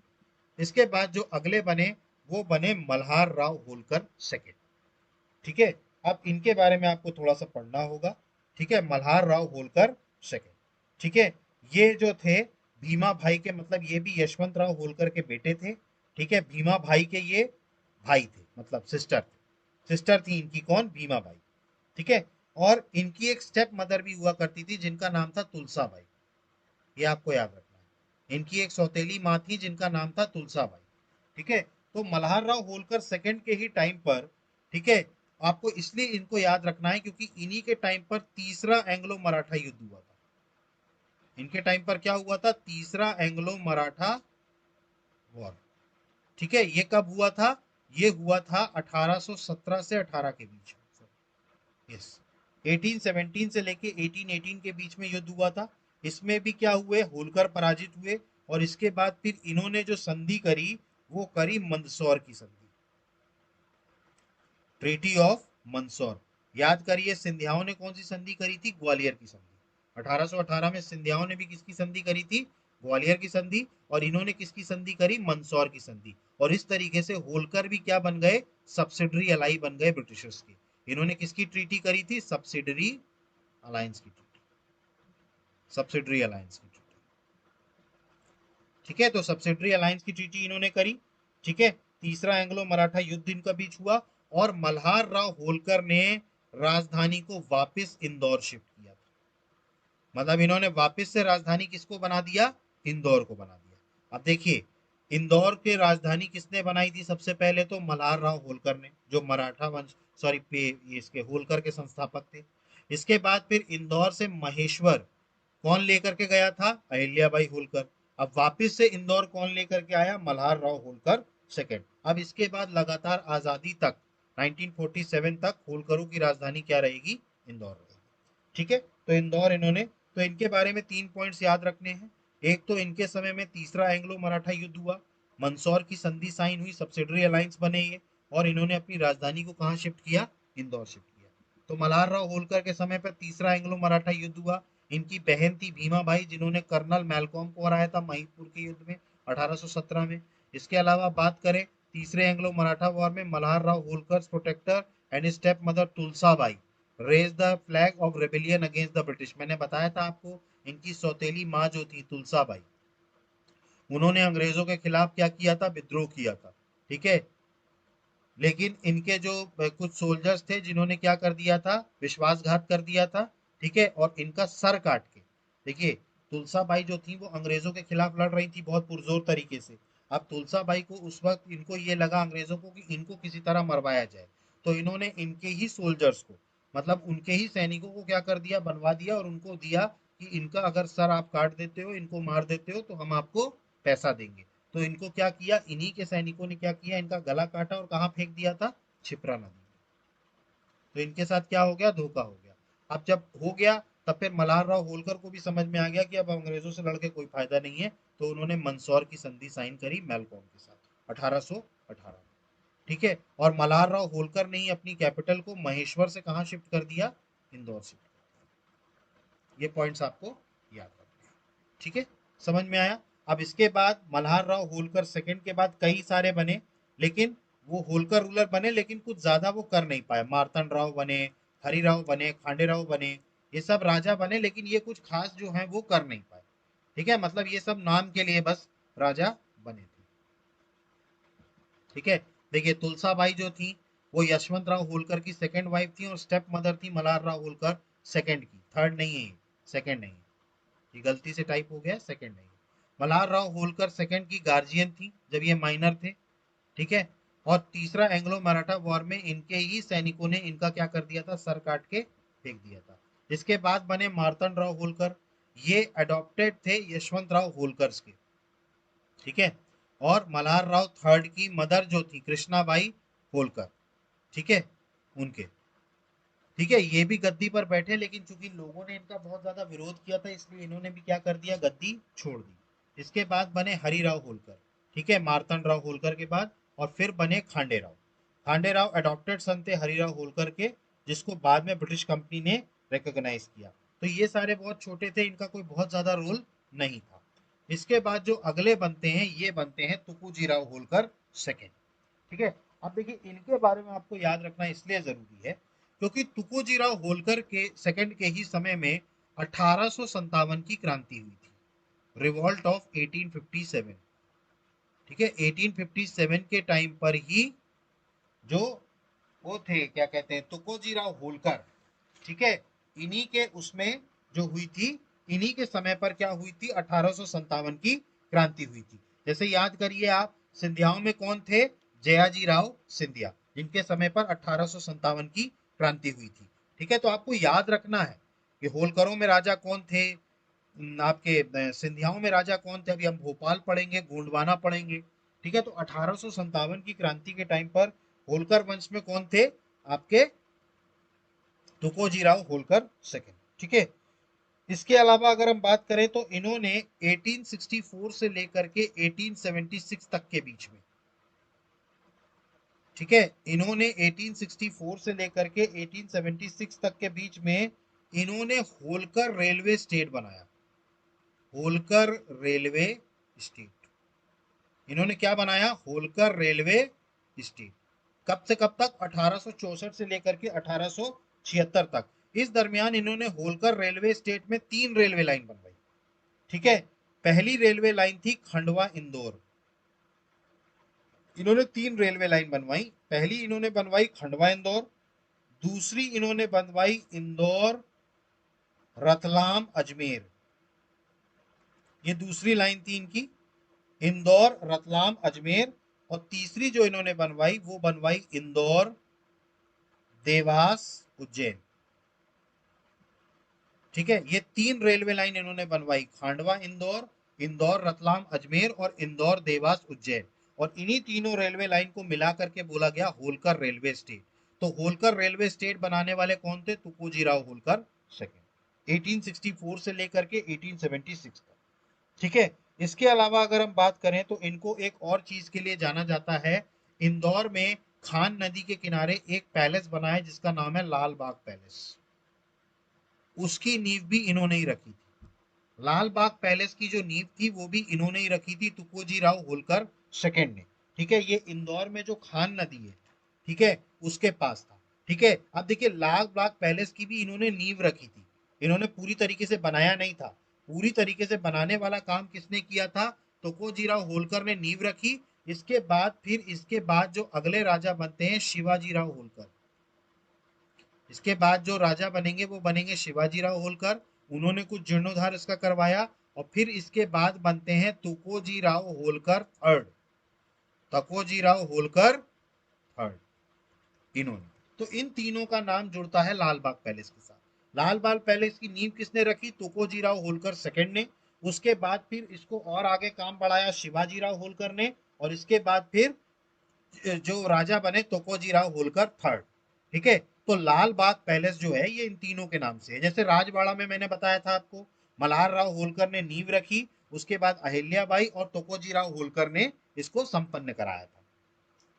इसके बाद जो अगले बने वो बने मल्हार राव होलकर सेकेंड। ठीक है। अब इनके बारे में आपको थोड़ा सा पढ़ना होगा। ठीक है। मल्हार राव होलकर सेकेंड। ठीक है। ये जो थे भीमा भाई के, मतलब ये भी यशवंतराव होलकर के बेटे थे। ठीक है, भीमा भाई के ये भाई थे, मतलब सिस्टर थे। सिस्टर थी इनकी कौन, भीमा भाई। ठीक है, और इनकी एक स्टेप मदर भी हुआ करती थी जिनका नाम था तुलसा बाई। ये आपको याद रखना है, इनकी एक सौतेली माँ थी जिनका नाम था तुलसा बाई। ठीक है, तो मल्हार राव होलकर सेकंड के ही टाइम पर, ठीक है, आपको इसलिए इनको याद रखना है क्योंकि इन्हीं के टाइम पर तीसरा एंग्लो मराठा युद्ध हुआ था। इनके टाइम पर क्या हुआ था, तीसरा एंग्लो मराठा वॉर। ठीक है, ये कब हुआ था, ये हुआ था 1817 से 18 के बीच। यस, 1817 से लेके 1818 के बीच में युद्ध हुआ था। इसमें भी क्या हुए, होलकर पराजित हुए। और इसके बाद फिर इन्होंने जो संधि करी वो करी मंदसौर की संधि, ट्रीटी ऑफ मंदसौर। याद करिए, सिंधियाओं ने कौन सी संधि करी थी, ग्वालियर की संधि। 1818 में सिंधियाओं ने भी किसकी संधि करी थी, ग्वालियर की संधि। और इन्होंने किसकी संधि करी, मंदसौर की संधि। और इस तरीके से होलकर भी क्या बन गए, सब्सिडरी अलाई बन गए ब्रिटिशर्स के। इन्होंने किसकी ट्रीटी करी थी, सब्सिडरी अलायंस की ट्रीटी, सब्सिडरी अलायंस की ट्रीटी। ठीक है, तो सब्सिडरी अलायंस की ट्रीटी इन्होंने करी। ठीक है, तीसरा एंग्लो मराठा युद्ध इनका बीच हुआ। और मल्हार राव होलकर ने राजधानी को वापस इंदौर शिफ्ट किया था। मतलब इन्होंने वापस से राजधानी किसको बना दिया, इंदौर को बना दिया। अब देखिए, इंदौर की राजधानी किसने बनाई थी, सबसे पहले तो मल्हार राव होलकर ने, जो मराठा वंश, सॉरी पे इसके होलकर के संस्थापक थे। इसके बाद फिर इंदौर से महेश्वर कौन लेकर के गया था, अहिल्याबाई होलकर। अब वापस से इंदौर कौन लेकर के आया, मल्हार राव होलकर सेकंड। अब इसके बाद लगातार आजादी तक 1947 तक होलकरों की राजधानी क्या रहेगी, इंदौर रहेगी। ठीक है, तो इंदौर इन्होंने, तो इनके बारे में 3 पॉइंट्स याद रखने हैं। एक तो इनके समय में तीसरा एंग्लो मराठा युद्ध हुआ, मंदसौर की संधि साइन हुई, सब्सिडरी अलायंस बने ये। और इन्होंने अपनी राजधानी को कहाँ शिफ्ट किया, इंदौर शिफ्ट किया। तो मल्हार राव होलकर के समय पर तीसरा एंग्लो मराठा युद्ध हुआ। इनकी बहन थी भीमा बाई, जिन्होंने कर्नल मैलकॉम को हराया था महिदपुर के युद्ध में 1817 में। इसके अलावा बात करें तीसरे एंग्लो मराठा वॉर में, Malhar Rao Holkar protector and step mother Tulsa Bai raised the flag of rebellion against the British. मैंने बताया था आपको, इनकी सौतेली माँ जो थी तुलसा बाई, उन्होंने अंग्रेजों के खिलाफ क्या किया था, विद्रोह किया था। ठीक है, लेकिन इनके जो कुछ सोल्जर्स थे जिन्होंने क्या कर दिया था, विश्वासघात कर दिया था। ठीक है, और इनका सर काट के, देखिए तुलसा बाई जो थी वो अंग्रेजों के खिलाफ लड़ रही थी बहुत पुरजोर तरीके से। अब तुलसा बाई को उस वक्त इनको ये लगा अंग्रेजों को कि इनको किसी तरह मरवाया जाए। तो इन्होंने इनके ही सोल्जर्स को, मतलब उनके ही सैनिकों को क्या कर दिया, बनवा दिया और उनको दिया कि इनका अगर सर आप काट देते हो, इनको मार देते हो, तो हम आपको पैसा देंगे। तो इनको क्या किया, इन्हीं के सैनिकों ने क्या किया, इनका गला काटा और कहाँ फेंक दिया था, छिपरा नदी में। तो इनके साथ क्या हो गया, धोखा हो गया। अब जब हो गया, तब फिर मल्हार राव होलकर को भी समझ में आ गया कि अब अंग्रेजों से लड़के कोई फायदा नहीं है। तो उन्होंने मंदसौर की संधि साइन करी मैलकॉम के साथ 1818 में। ठीक है, और मल्हार राव होलकर ने ही अपनी कैपिटल को महेश्वर से कहा शिफ्ट कर दिया, इंदौर शिफ्ट। ये पॉइंट्स आपको याद रखने हैं। ठीक है, समझ में आया। अब इसके बाद मल्हार राव होलकर सेकंड के बाद कई सारे बने, लेकिन वो होलकर रूलर बने लेकिन कुछ ज्यादा वो कर नहीं पाए। मार्तंड राव बने, हरिराव बने, खांडे राव बने, ये सब राजा बने, लेकिन ये कुछ खास जो है वो कर नहीं पाए। ठीक है, मतलब ये सब नाम के लिए बस राजा बने थे। ठीक है, देखिए तुलसा बाई जो थी वो यशवंत राव होलकर की सेकंड वाइफ थी और स्टेप मदर थी मल्हार राव होलकर सेकंड की, थर्ड नहीं है, सेकंड नहीं, ये गलती से टाइप हो गया, सेकंड नहीं। मल्हार राव होलकर सेकंड की गार्जियन थी जब ये माइनर थे। ठीक है, और तीसरा एंग्लो मराठा वॉर में इनके ही सैनिकों ने इनका क्या कर दिया था, सर काट के फेंक दिया था। इसके बाद बने मार्तंड राव होलकर, ये अडॉप्टेड थे यशवंत राव होलकर के। ठीक है, और मल्हार राव थर्ड की मदर जो थी कृष्णाबाई होलकर, ठीक है, उनके। ठीक है, ये भी गद्दी पर बैठे, लेकिन चूंकि लोगों ने इनका बहुत ज्यादा विरोध किया था इसलिए इन्होंने भी क्या कर दिया, गद्दी छोड़ दी। इसके बाद बने हरिराव होलकर, ठीक है, मार्तंड राव होलकर के बाद। और फिर बने खांडे राव। खांडे राव अडॉप्टेड सन थे हरिराव होलकर के, जिसको बाद में ब्रिटिश कंपनी ने रिकॉग्नाइज किया। तो ये सारे बहुत छोटे थे, इनका कोई बहुत ज्यादा रोल नहीं था। इसके बाद जो अगले बनते हैं ये बनते हैं तुकुजी राव होलकर सेकेंड। ठीक है, अब देखिए इनके बारे में आपको याद रखना इसलिए जरूरी है क्योंकि तुकोजीराव होलकर के सेकंड के ही समय में 1857 की क्रांति हुई थी। Revolt of 1857। ठीक है, 1857 के टाइम पर ही जो वो थे, क्या कहते हैं, तुकोजीराव होलकर, ठीक है, इन्हीं के उसमें जो हुई थी, इन्हीं के समय पर क्या हुई थी, 1857 की क्रांति हुई थी। जैसे याद करिए आप, सिंधियाओं में कौन थे, जयाजी राव सिंधिया, जिनके समय पर 1857 की क्रांति हुई थी। ठीक है, तो आपको याद रखना है कि होलकरों में राजा कौन थे, आपके सिंधियाओं में राजा कौन थे। अभी हम भोपाल पढ़ेंगे, गोंडवाना पढ़ेंगे। ठीक है, तो 1857 की क्रांति के टाइम पर होलकर वंश में कौन थे, आपके तुकोजीराव होलकर सेकंड। ठीक है, इसके अलावा अगर हम बात करें तो इन्होंने 1864 से लेकर के 1876 तक के बीच में, ठीक है, इन्होंने 1864 से लेकर के 1876 तक के बीच में इन्होंने होलकर रेलवे स्टेट बनाया। होलकर रेलवे स्टेट, इन्होंने क्या बनाया, होलकर रेलवे स्टेट। कब से कब तक, 1864 से लेकर के 1876 तक। इस दरमियान इन्होंने होलकर रेलवे स्टेट में 3 रेलवे लाइन बनवाई। ठीक है, पहली रेलवे लाइन थी खंडवा इंदौर। इन्होंने 3 रेलवे लाइन बनवाई। पहली इन्होंने बनवाई खंडवा इंदौर, दूसरी इन्होंने बनवाई इंदौर रतलाम अजमेर, ये दूसरी लाइन थी इनकी, इंदौर रतलाम अजमेर। और तीसरी जो इन्होंने बनवाई वो बनवाई इंदौर देवास उज्जैन। ठीक है, ये 3 रेलवे लाइन इन्होंने बनवाई, खांडवा इंदौर, इंदौर रतलाम अजमेर और इंदौर देवास उज्जैन। और इन्हीं तीनों रेलवे लाइन को मिला करके बोला गया होलकर रेलवे स्टेट। तो होलकर रेलवे स्टेट बनाने वाले कौन थे, तुकोजीराव होलकर सेकंड, 1864 से लेकर के 1876 तक। ठीक है, इसके अलावा अगर हम बात करें तो इनको एक और चीज के लिए जाना जाता है। इंदौर में खान नदी के किनारे एक पैलेस बना है जिसका नाम है लाल बाग पैलेस। उसकी नींव भी इन्होंने ही रखी थी। लाल बाग पैलेस की जो नींव थी वो भी इन्होंने ही रखी थी, तुकोजी राव होलकर सेकंड ने। ठीक है, ये इंदौर में जो खान नदी है, ठीक है, उसके पास था। ठीक है, अब देखिए लाल बाग पैलेस की भी इन्होंने नींव रखी थी, इन्होंने पूरी तरीके से बनाया नहीं था। पूरी तरीके से बनाने वाला काम किसने किया था, तुकोजी राव होलकर ने नींव रखी। इसके बाद फिर इसके बाद जो अगले राजा बनते हैं शिवाजी राव होलकर, इसके बाद जो राजा बनेंगे वो बनेंगे शिवाजी राव होलकर। उन्होंने कुछ जीर्णोद्धार इसका करवाया। और फिर इसके बाद बनते हैं तुकोजी राव होलकर थर्ड, तकोजी राव होलकर थर्ड, इन्होंने। तो इन तीनों का नाम जुड़ता है लाल बाग पैलेस के साथ। लाल बाग पैलेस की नींव किसने रखी, तुकोजी राव होलकर सेकंड ने। उसके बाद फिर इसको और आगे काम बढ़ाया शिवाजी राव होलकर ने। और इसके बाद फिर जो राजा बने तुकोजी राव होलकर थर्ड। ठीक है, तो लाल बाग पैलेस जो है ये इन तीनों के नाम से है। जैसे राजवाड़ा में मैंने बताया था आपको, मल्हार राव होलकर ने नींव रखी, उसके बाद अहिल्याबाई और तुकोजी राव होलकर ने इसको संपन्न कराया था।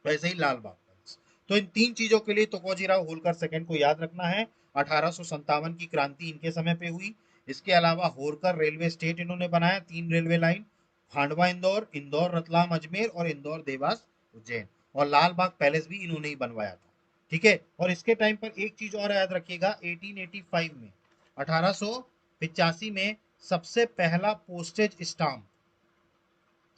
वैसे ही लाल बाग पैलेस। तो इन 3 चीजों के लिए तुकोजी राव होलकर सेकंड को याद रखना है। 1857 की क्रांति इनके समय पे हुई। इसके अलावा होलकर रेलवे स्टेट इन्होंने बनाया, 3 रेलवे लाइन, खांडवा इंदौर, इंदौर रतलाम अजमेर और इंदौर देवास उज्जैन। और लाल बाग पैलेस भी इन्होंने ही बनवाया था। ठीक है, और इसके टाइम पर एक चीज और याद रखिएगा, 1885 में, 1885 में सबसे पहला पोस्टेज स्टाम्प,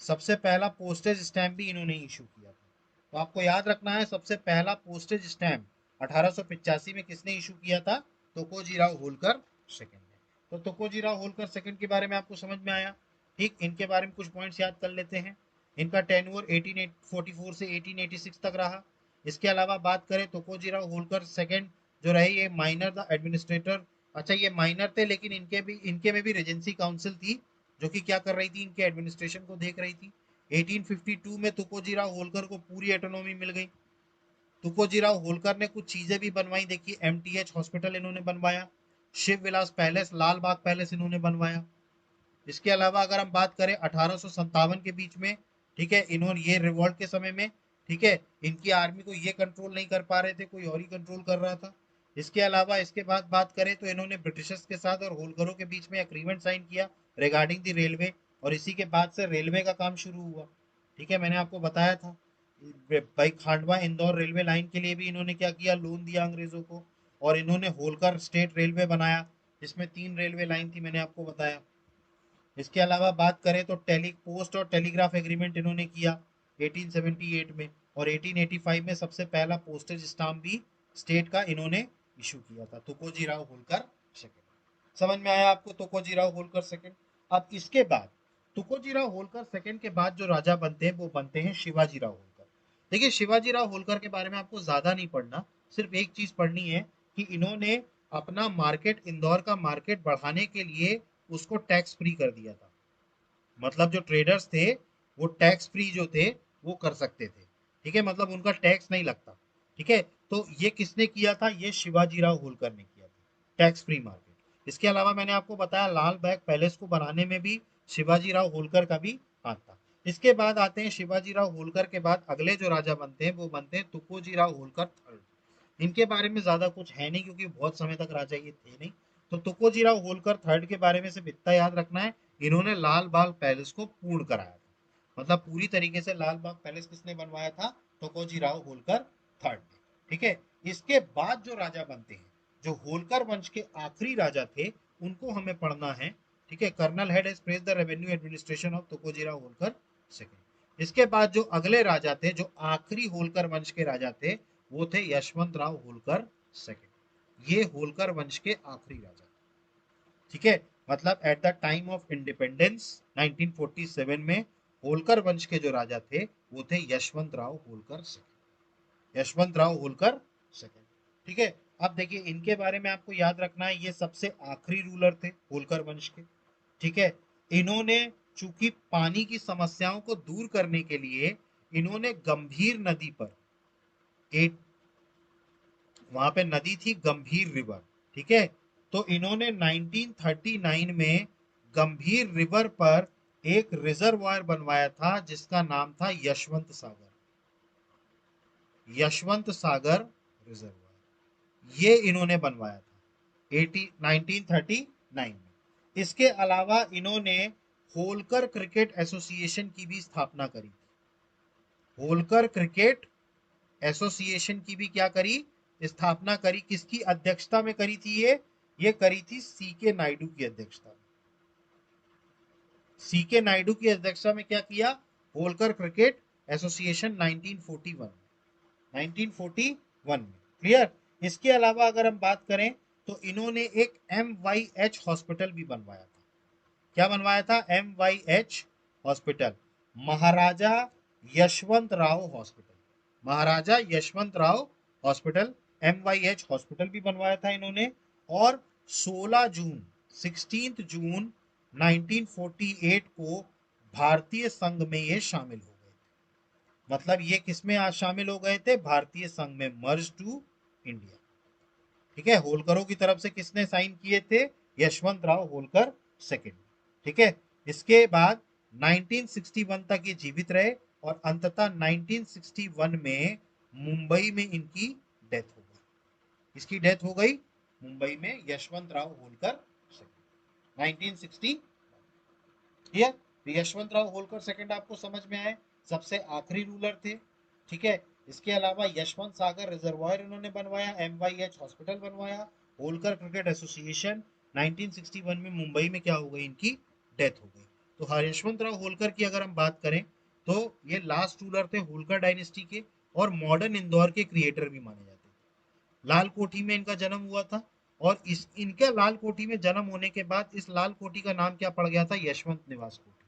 सबसे पहला पोस्टेज स्टैंप भी इन्होंने इशू किया था। तो आपको याद रखना है, सबसे पहला पोस्टेज स्टैंप 1885 में किसने इशू किया था, तुकोजी राव होलकर सेकंड ने। तो तुकोजी राव होलकर सेकंड के बारे में आपको समझ में आया। ठीक, इनके बारे में कुछ पॉइंट्स याद कर लेते हैं। इनका टेन्योर 1844 से 1886 तक रहा। इसके अलावा बात करें तुकोजी राव होलकर सेकंड जो रहे, ये माइनर द एडमिनिस्ट्रेटर। अच्छा, ये माइनर थे लेकिन इनके में भी रेजेंसी काउंसिल थी जो कि क्या कर रही थी, इनके एडमिनिस्ट्रेशन को देख रही थी। 1852 में तुकोजी राव होलकर को पूरी ऑटोनॉमी मिल गई। तुकोजी राव होलकर ने कुछ चीजें भी बनवाई, देखिए एमटीएच हॉस्पिटल इन्होंने बनवाया, शिव विलास पैलेस, लाल बाग पैलेस इन्होंने बनवाया। इसके अलावा अगर हम बात करें 1857 के बीच में, ठीक है, इन्होंने ये रिवॉल्ट के समय में, ठीक है, इनकी आर्मी को ये कंट्रोल नहीं कर पा रहे थे, कोई और ही कंट्रोल कर रहा था। इसके अलावा इसके बाद बात करें तो इन्होंने ब्रिटिशर्स के साथ और होलकरों के बीच में एग्रीमेंट साइन किया रिगार्डिंग द रेलवे। और इसी के बाद से रेलवे का काम शुरू हुआ। ठीक है, मैंने आपको बताया था भाई, खांडवा इंदौर रेलवे लाइन के लिए भी इन्होंने क्या किया, लोन दिया अंग्रेजों को। और इन्होंने होलकर स्टेट रेलवे बनाया जिसमें 3 रेलवे लाइन थी, मैंने आपको बताया। इसके अलावा बात करें तो पोस्ट और टेलीग्राफ एग्रीमेंट इन्होंने किया 1878 में, और 1885 में सबसे पहला पोस्टेज स्टाम्प भी स्टेट का इन्होंने इशू किया था, तुकोजीराव होलकर सेकंड। समझ में आया आपको तुकोजीराव होलकर सेकंड। अब इसके बाद तुकोजीराव होलकर सेकंड के बाद जो राजा बनते हैं वो बनते हैं शिवाजीराव होलकर। देखिए शिवाजीराव होलकर के बारे में आपको ज्यादा नहीं पढ़ना, सिर्फ एक चीज पढ़नी है कि इन्होंने अपना मार्केट, इंदौर का मार्केट बढ़ाने के लिए उसको टैक्स फ्री कर दिया था। मतलब जो ट्रेडर्स थे वो टैक्स फ्री जो थे वो कर सकते थे, ठीक है, मतलब उनका टैक्स नहीं लगता, ठीक है। तो ये किसने किया था? ये शिवाजीराव होलकर ने किया था, टैक्स फ्री मार्केट। इसके अलावा मैंने आपको बताया लाल बाग पैलेस को बनाने में भी शिवाजीराव होलकर का भी हाथ था। इसके बाद आते हैं शिवाजीराव होलकर के बाद अगले जो राजा बनते हैं वो बनते हैं तुकोजीराव होलकर थर्ड। इनके बारे में ज्यादा कुछ है नहीं क्योंकि बहुत समय तक राजा ये थे नहीं। तो तुकोजीराव होलकर थर्ड के बारे में सिर्फ इतना याद रखना है, इन्होंने लाल बाग पैलेस को पूर्ण कराया था। मतलब पूरी तरीके से लाल बाग पैलेस किसने बनवाया था? तुकोजीराव होलकर थर्ड ने, ठीक है। इसके बाद जो राजा बनते हैं, जो होलकर वंश के आखिरी राजा थे, उनको हमें पढ़ना है, ठीक है। Colonel Head has praised the revenue administration of Tukojirao Holkar second. इसके बाद जो अगले राजा थे, जो आखिरी होलकर वंश के राजा थे, वो थे यशवंत राव होलकर सेकंड। ये होलकर वंश के आखिरी राजा, ठीक है। मतलब at the time of independence 1947 में होलकर वंश के जो राजा थे वो थे यशवंत राव होलकर सेकंड, यशवंत राव होलकर सेकंड, ठीक है। अब देखिए इनके बारे में आपको याद रखना है, ये सबसे आखिरी रूलर थे होलकर वंश के, ठीक है। इन्होंने चूंकि पानी की समस्याओं को दूर करने के लिए इन्होंने गंभीर नदी पर एक, वहां पे नदी थी गंभीर रिवर, ठीक है। तो इन्होंने 1939 में गंभीर रिवर पर एक रिजर्वायर बनवाया था जिसका नाम था यशवंत सागर, यशवंत सागर रिजर्वायर, ये इन्होंने बनवाया था 1939 में। इसके अलावा इन्होंने होलकर क्रिकेट एसोसिएशन की भी स्थापना करी थी। होलकर क्रिकेट एसोसिएशन की भी क्या करी? स्थापना करी। किसकी अध्यक्षता में करी थी ये करी थी सी के नायडू की अध्यक्षता में। सी के नायडू की अध्यक्षता में क्या किया? होलकर क्रिकेट एसोसिएशन 1941, 1941 में, क्लियर। इसके अलावा अगर हम बात करें तो इन्होंने एक MYH हॉस्पिटल भी बनवाया था। क्या बनवाया था? MYH hospital, Maharaja Yashwant Rao hospital, Maharaja Yashwant Rao hospital, MYH hospital भी बनवाया था इन्होंने। और 16 जून 16 जून 1948 को भारतीय संघ में ये शामिल हो गए। मतलब ये किसमें आज शामिल हो गए थे? भारतीय संघ में, मर्ज टू इंडिया, ठीक है। होलकरों की तरफ से किसने साइन किए थे? यशवंत राव होलकर सेकंड, ठीक है। इसके बाद 1961 तक ये जीवित रहे और अंततः 1961 में मुंबई में इनकी डेथ हो गई। इसकी डेथ हो गई मुंबई में, Yashwant Rao Holkar second, 1960। Clear? Yashwant Rao Holkar second आपको समझ में आए, सबसे आखिरी रूलर थे, ठीक है। इसके अलावा यशवंत सागर रिजर्वायर इन्होंने बनवाया, MYH हॉस्पिटल बनवाया, होलकर क्रिकेट एसोसिएशन, 1961 में मुंबई में क्या हो गई? इनकी डेथ हो गई। तो यशवंत राव होलकर की अगर हम बात करें तो ये लास्ट रूलर थे होलकर डायनेस्टी के और मॉडर्न इंदौर के क्रिएटर भी माने जाते थे। लाल कोठी में इनका जन्म हुआ था और इस इनके लाल कोठी में जन्म होने के बाद इस लाल कोठी का नाम क्या पड़ गया था? यशवंत निवास कोठी।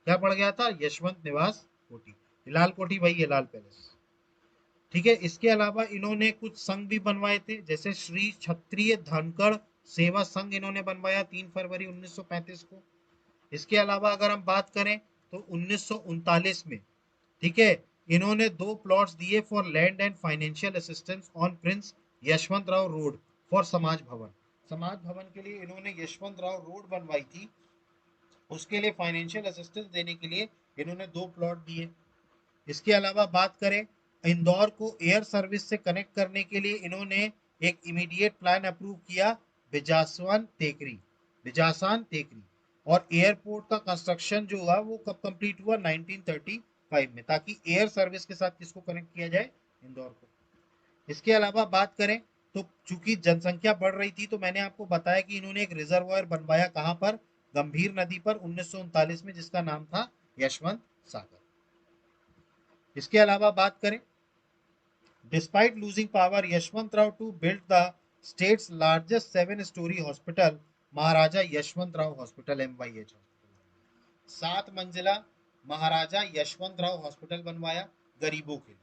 क्या पड़ गया था? यशवंत निवास कोठी। लाल कोठी भाई ये लाल पैलेस, ठीक है। इसके अलावा इन्होंने कुछ संघ भी बनवाए थे, जैसे श्री क्षत्रिय धनकड़ सेवा संघ इन्होंने बनवाया 3 फरवरी 1935 को। इसके अलावा अगर हम बात करें तो 1939 में, ठीक है, इन्होंने 2 प्लॉट्स दिए for land and financial assistance on Prince Yashwant Rao road for समाज भवन। समाज भवन के लिए इन्होंने यशवंत राव रोड बनवाई थी, उसके लिए फाइनेंशियल असिस्टेंस देने के लिए इन्होंने 2 प्लॉट दिए। इसके अलावा बात करें इंदौर को एयर सर्विस से कनेक्ट करने के लिए इन्होंने एक इमीडिएट प्लान अप्रूव किया, बिजासवान टेकरी, बिजासान टेकरी। और एयरपोर्ट का कंस्ट्रक्शन जो हुआ वो कब कंप्लीट हुआ? 1935 में, ताकि एयर सर्विस के साथ किसको कनेक्ट किया जाए? इंदौर को। इसके अलावा बात करें तो चूंकि जनसंख्या बढ़ रही थी तो मैंने आपको बताया कि इन्होंने एक रिजर्वायर बनवाया, कहां पर? गंभीर नदी पर 1939 में, जिसका नाम था यशवंत सागर। इसके अलावा बात करें, despite losing power, Yashwant Rao to build the state's largest 7 story hospital, Maharaja Yashwant Rao hospital, MYH hospital. 7 मंजिला महाराजा यशवंत राव हॉस्पिटल बनवाया गरीबों के लिए,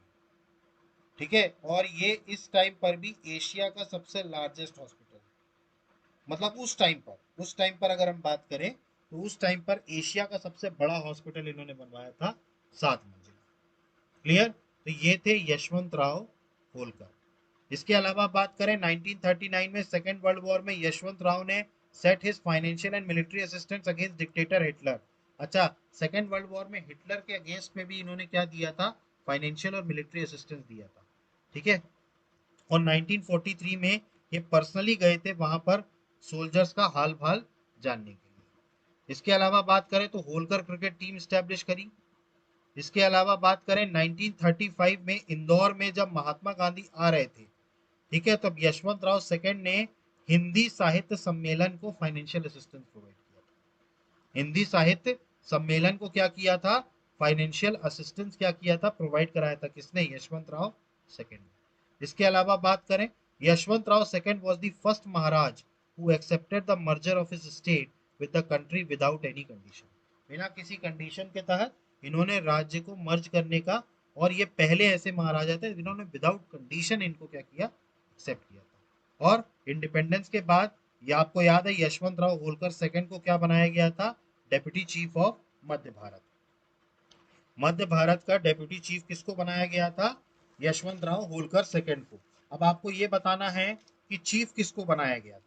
ठीक है। और ये इस टाइम पर भी एशिया का सबसे लार्जेस्ट हॉस्पिटल, मतलब उस टाइम पर अगर हम बात करें तो उस टाइम पर एशिया का सबसे बड़ा हॉस्पिटल इन्होंने बनवाया था, 7 मंजिला। क्लियर। तो ये थे यशवंत राव होलकर। इसके अलावा बात करें 1939 में सेकेंड वर्ल्ड वॉर में यशवंत राव ने set his financial and military assistance against dictator Hitler. अच्छा, सेकेंड वर्ल्ड वॉर में हिटलर के अगेंस्ट में भी इन्होंने क्या दिया था, फाइनेंशियल और मिलिट्री असिस्टेंस दिया था, ठीक है। और 1943 में ये पर्सनली गए थे वहां पर सोल्जर्स का हाल भाल जानने के लिए। इसके अलावा बात करें तो होलकर क्रिकेट टीम स्टैब्लिश करी। इसके अलावा बात करें 1935 में इंदौर में जब महात्मा गांधी आ रहे थे, ठीक है, तब यशवंत राव सेकंड ने हिंदी साहित्य सम्मेलन को फाइनेंशियल असिस्टेंस प्रोवाइड किया था। हिंदी साहित्य सम्मेलन को क्या किया था, फाइनेंशियल असिस्टेंस क्या किया था, प्रोवाइड कराया था। किसने, यशवंत राव सेकंड ने। इसके अलावा बात करें, Yashwant Rao second was the first Maharaj who accepted the merger of his state with the country without any condition. बिना किसी कंडीशन के तहत इन्होंने राज्य को मर्ज करने का, और ये पहले ऐसे महाराजा थे जिन्होंने विदाउट कंडीशन इनको क्या किया, एक्सेप्ट किया था। और इंडिपेंडेंस के बाद ये आपको याद है यशवंत राव होलकर सेकंड को क्या बनाया गया था, डेप्यूटी चीफ ऑफ मध्य भारत। मध्य भारत का डेप्यूटी चीफ किसको बनाया गया था, यशवंत राव होलकर सेकंड को। अब आपको ये बताना है कि चीफ किसको बनाया गया था,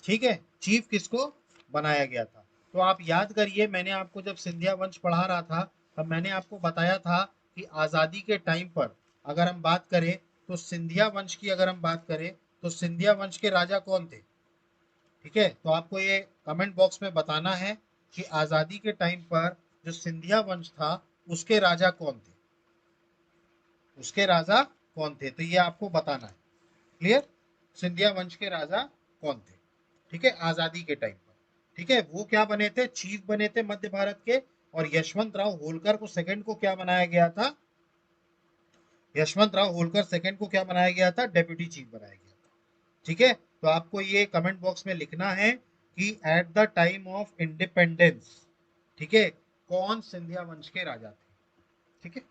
ठीक है, चीफ किसको बनाया गया था। तो आप याद करिए, मैंने आपको जब सिंधिया वंश पढ़ा रहा था तब मैंने आपको बताया था कि आजादी के टाइम पर अगर हम बात करें तो सिंधिया वंश की अगर हम बात करें तो सिंधिया वंश के राजा कौन थे, ठीक है। तो आपको ये कमेंट बॉक्स में बताना है कि आजादी के टाइम पर जो सिंधिया वंश था उसके राजा कौन थे, उसके राजा कौन थे, तो ये आपको बताना है। क्लियर, सिंधिया वंश के राजा कौन थे, ठीक है, आजादी के टाइम पर, ठीक है। वो क्या बने थे, चीफ बने थे मध्य भारत के। और यशवंत राव होलकर को सेकंड को क्या बनाया गया था, यशवंत राव होलकर सेकंड को क्या बनाया गया था, डेप्यूटी चीफ बनाया गया था, ठीक है। तो आपको ये कमेंट बॉक्स में लिखना है कि at the time of independence, ठीक है, कौन सिंधिया वंश के राजा थे, ठीक है।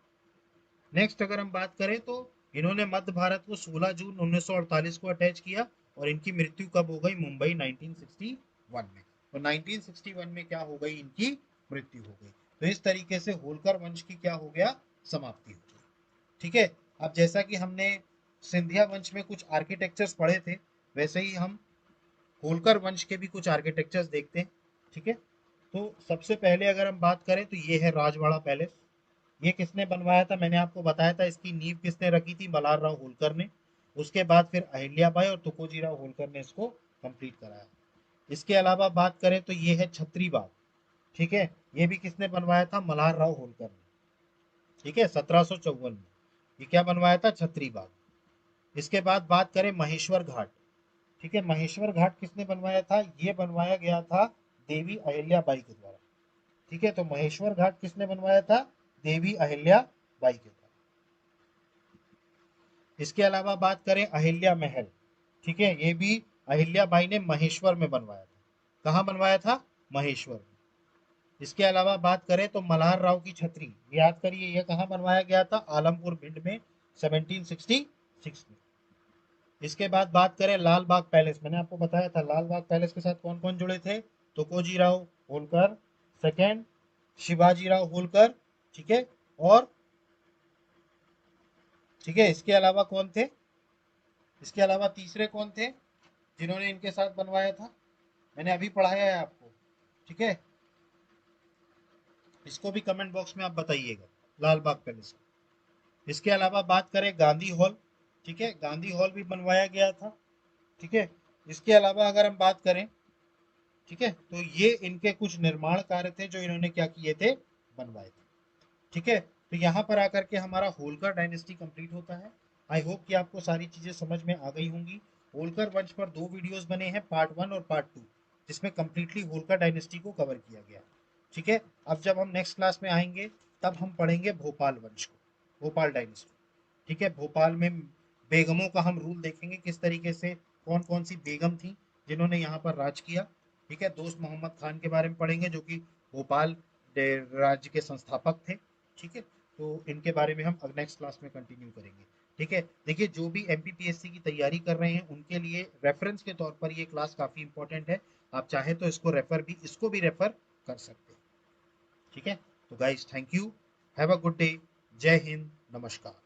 नेक्स्ट अगर हम बात करें तो इन्होंने मध्य भारत को 16 जून 1948 को अटैच किया, और इनकी मृत्यु कब हो गई, मुंबई 1961 में। तो 1961 में क्या हो गई, इनकी मृत्यु हो गई। तो इस तरीके से होलकर वंश की क्या हो गया, समाप्ति हो गई, ठीक है। अब जैसा कि हमने सिंधिया वंश में कुछ आर्किटेक्चर्स पढ़े थे, वैसे ही हम होलकर वंश के भी कुछ आर्किटेक्चर्स देखते हैं, ठीक है। तो सबसे पहले अगर हम बात करें तो ये है राजवाड़ा पैलेस। ये किसने बनवाया था, मैंने आपको बताया था इसकी नींव किसने रखी थी, मल्हार राव होलकर ने। उसके बाद फिर अहिल्याबाई और तुकोजी राव होलकर ने इसको कंप्लीट कराया। इसके अलावा बात करें तो ये है छत्री बाग, ठीक है, ये भी किसने बनवाया था, मल्हार राव होलकर ने, ठीक है, 1754 में ये क्या बनवाया था, छत्री बाग। इसके बाद बात करें महेश्वर घाट, ठीक है, महेश्वर घाट किसने बनवाया था, ये बनवाया गया था देवी अहिल्याबाई के द्वारा, ठीक है। तो महेश्वर घाट किसने बनवाया था, देवी अहिल्याबाई के द्वारा। इसके अलावा बात करें अहिल्या महल, ठीक है, ये भी अहिल्याबाई ने महेश्वर में बनवाया था। कहाँ बनवाया था, महेश्वर में। इसके अलावा बात करें तो मल्हार राव की छतरी, याद करिए ये कहाँ बनवाया गया था, आलमपुर भिंड में 1766 में। इसके बाद बात करें लाल बाग पैलेस, मैंने आपको बताया था लाल बाग पैलेस के साथ कौन कौन जुड़े थे, तुकोजी राव होलकर सेकंड, शिवाजी राव होलकर, ठीक है, और ठीक है, इसके अलावा कौन थे, इसके अलावा तीसरे कौन थे जिन्होंने इनके साथ बनवाया था, मैंने अभी पढ़ाया है आपको, ठीक है। इसको भी कमेंट बॉक्स में आप बताइएगा, लाल बाग पैलेस। इसके अलावा बात करें गांधी हॉल, ठीक है, गांधी हॉल भी बनवाया गया था, ठीक है। इसके अलावा अगर हम बात करें, ठीक है, तो ये इनके कुछ निर्माण कार्य थे जो इन्होंने क्या किए थे, बनवाए थे, ठीक है। तो यहाँ पर आकर के हमारा होलकर डायनेस्टी कंप्लीट होता है। आई होप कि आपको सारी चीजें समझ में आ गई होंगी। होलकर वंश पर 2 वीडियोस बने हैं, पार्ट 1 और पार्ट 2। जिसमें कंप्लीटली होलकर डायनेस्टी को कवर किया गया। ठीक है, अब जब हम नेक्स्ट क्लास में आएंगे तब हम पढ़ेंगे भोपाल वंश को, भोपाल डायनेस्टी। ठीक है, भोपाल में बेगमों का हम रूल देखेंगे, किस तरीके से कौन कौन सी बेगम थी जिन्होंने यहाँ पर राज किया। ठीक है, दोस्त मोहम्मद खान के बारे में पढ़ेंगे जो कि भोपाल राज्य के संस्थापक थे। ठीक है, तो इनके बारे में हम नेक्स्ट क्लास में कंटिन्यू करेंगे। ठीक है, देखिए जो भी एमपीपीएससी की तैयारी कर रहे हैं उनके लिए रेफरेंस के तौर पर ये क्लास काफी इंपॉर्टेंट है। आप चाहे तो इसको भी रेफर कर सकते हैं। ठीक है, तो guys thank you, have a good day, जय हिंद, नमस्कार।